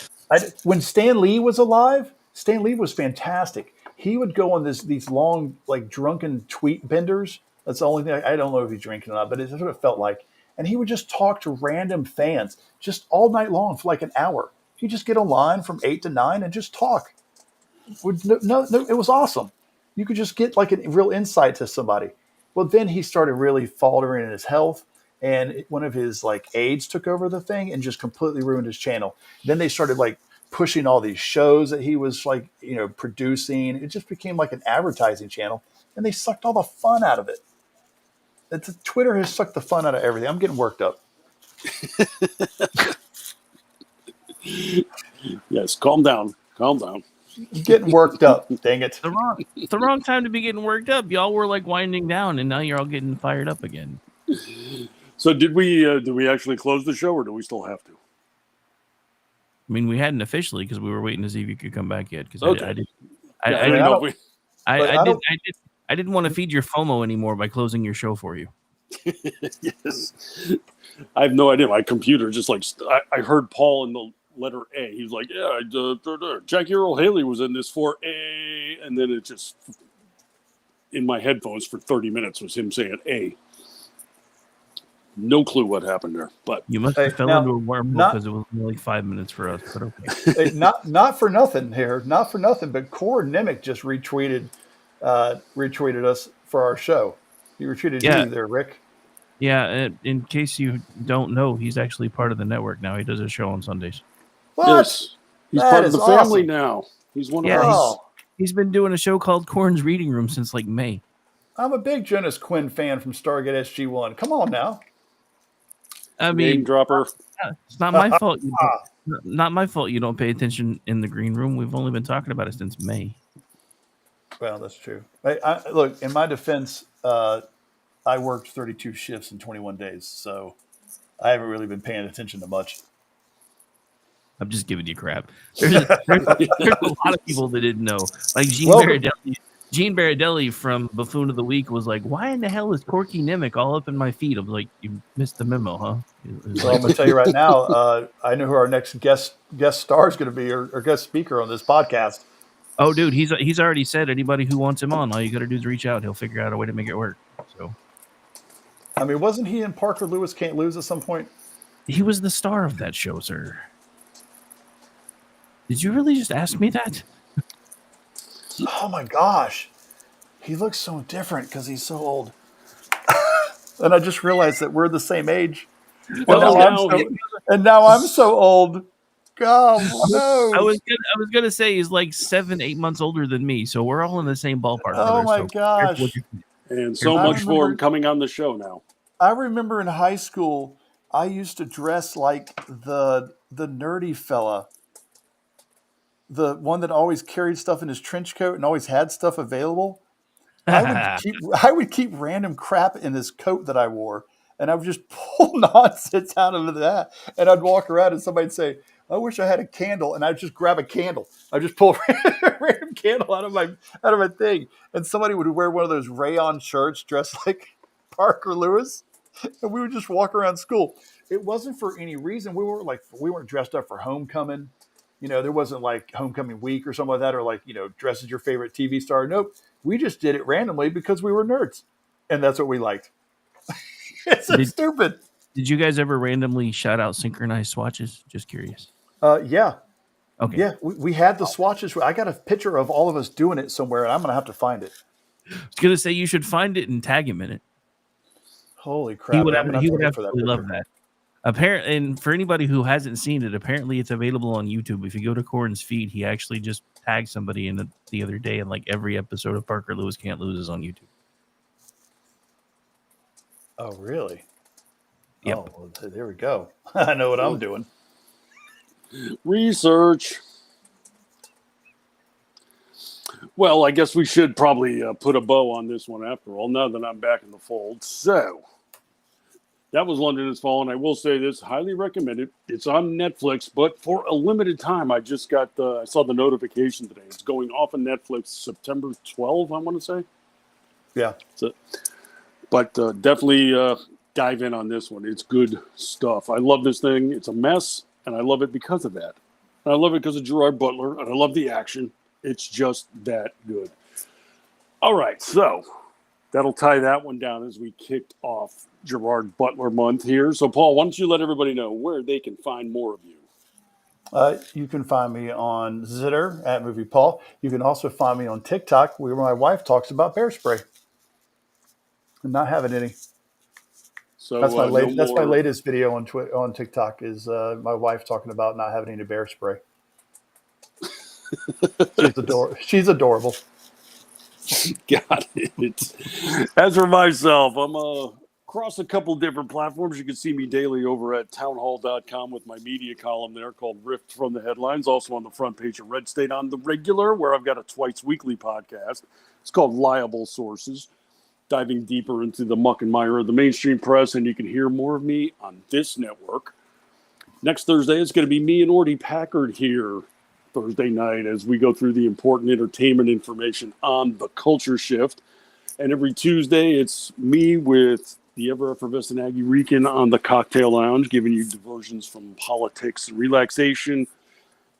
when Stan Lee was alive, Stan Lee was fantastic. He would go on these long, like drunken tweet benders. That's the only thing. I don't know if he's drinking or not, but it's what it felt like. And he would just talk to random fans just all night long for like an hour. You just get online from 8 to 9 and just talk. No, it was awesome. You could just get like a real insight to somebody. Well, then he started really faltering in his health, and one of his like aides took over the thing and just completely ruined his channel. Then they started like pushing all these shows that he was like, producing. It just became like an advertising channel, and they sucked all the fun out of it. Twitter has sucked the fun out of everything. I'm getting worked up. Yes, calm down. Getting worked up. Dang it. The wrong time to be getting worked up. Y'all were like winding down, and now you're all getting fired up again. So did we actually close the show, or do we still have to? I mean, we hadn't officially because we were waiting to see if you could come back yet. Because Okay. I didn't want to feed your FOMO anymore by closing your show for you. Yes. I have no idea. My computer just like I heard Paul in the letter A. He was like, "Yeah, Jackie Earl Haley was in this for A," and then it just in my headphones for 30 minutes was him saying A. No clue what happened there, but you must have fell into a wormhole because it was only like 5 minutes for us. But okay, not for nothing here, not for nothing. But Core Nimic just retweeted us for our show. He retweeted you there, Rick. Yeah, in case you don't know, he's actually part of the network now. He does a show on Sundays. What? Yes. He's That part of is the family awesome. now. He's one of Yeah, us. he's been doing a show called Corn's Reading Room since like May. I'm a big Jonas Quinn fan from Stargate SG-1. Come on now. I Name mean, dropper. it's not my fault. Not my fault you don't pay attention in the green room. We've only been talking about it since May. Well, that's true. Look, in my defense, I worked 32 shifts in 21 days, so I haven't really been paying attention to much. I'm just giving you crap. There's a lot of people that didn't know. Like Gene Baradelli from Buffoon of the Week was like, "Why in the hell is Corky Nimic all up in my feed?" I'm like, "You missed the memo, huh?" Well, I'm going to tell you right now, I know who our next guest star is going to be, or guest speaker on this podcast. Oh, dude, he's already said anybody who wants him on, all you got to do is reach out. He'll figure out a way to make it work. So, I mean, wasn't he in Parker Lewis Can't Lose at some point? he was the star of that show, sir. Did you really just ask me that? Oh my gosh, he looks so different because he's so old. And I just realized that we're the same age. And now I'm so old. God, no. I was gonna say he's like 7-8 months older than me, so we're all in the same ballpark. Oh my gosh! And so much for him coming on the show now. I remember in high school, I used to dress like the nerdy fella, the one that always carried stuff in his trench coat and always had stuff available. I would keep random crap in this coat that I wore, and I would just pull nonsense out of that. And I'd walk around, and somebody'd say, "I wish I had a candle," and I'd just grab a candle. I'd just pull a random candle out of my thing, and somebody would wear one of those rayon shirts dressed like Parker Lewis, and we would just walk around school. It wasn't for any reason. We weren't dressed up for homecoming. There wasn't like homecoming week or something like that, or like, dress as your favorite TV star. Nope. We just did it randomly because we were nerds, and that's what we liked. It's so stupid. Did you guys ever randomly shout out synchronized swatches? Just curious. Yeah. Okay. Yeah, we had the swatches. I got a picture of all of us doing it somewhere, and I'm going to have to find it. I was going to say you should find it and tag him in it. Holy crap. He would absolutely love that. Apparently, and for anybody who hasn't seen it, apparently it's available on YouTube. If you go to Corn's feed, he actually just tagged somebody in it the other day, and like every episode of Parker Lewis Can't Lose is on YouTube. Oh, really? Yep. Oh, well, there we go. I know what I'm doing. Research. Well, I guess we should probably put a bow on this one after all, now that I'm back in the fold. So, that was London Has Fallen. I will say this, highly recommended. It's on Netflix, but for a limited time, I saw the notification today. It's going off of Netflix September 12th, I want to say. Yeah. But definitely dive in on this one. It's good stuff. I love this thing. It's a mess, and I love it because of that. And I love it because of Gerard Butler, and I love the action. It's just that good. All right, so that'll tie that one down as we kicked off Gerard Butler month here. So, Paul, why don't you let everybody know where they can find more of you? You can find me on Zitter at Movie Paul. You can also find me on TikTok, where my wife talks about bear spray and not having any. So That's my that's my more- latest video on TikTok is my wife talking about not having any bear spray. She's adorable. Got it. As for myself, I'm across a couple different platforms. You can see me daily over at townhall.com with my media column there called Rift from the Headlines. Also on the front page of Red State on the regular, where I've got a twice weekly podcast. It's called Liable Sources, diving deeper into the muck and mire of the mainstream press. And you can hear more of me on this network. Next Thursday, it's going to be me and Orty Packard here Thursday night as we go through the important entertainment information on the Culture Shift. And every Tuesday, it's me with the ever-effervescent Aggie Rican on the Cocktail Lounge, giving you diversions from politics and relaxation.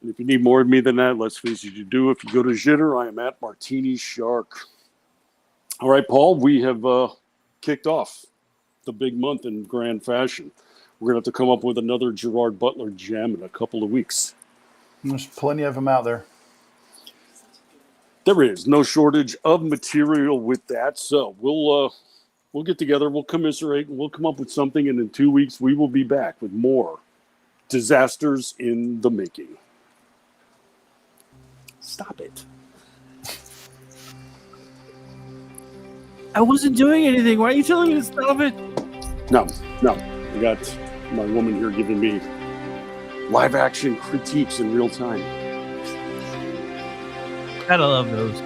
And if you need more of me than that, let's face it, you do. If you go to Jitter, I am at Martini Shark. All right, Paul, we have kicked off the big month in grand fashion. We're going to have to come up with another Gerard Butler gem in a couple of weeks. There's plenty of them out there. There is no shortage of material with that. So we'll get together, we'll commiserate, and we'll come up with something. And in 2 weeks, we will be back with more disasters in the making. Stop it. I wasn't doing anything. Why are you telling me to stop it? No. I got my woman here giving me live action critiques in real time. Gotta love those.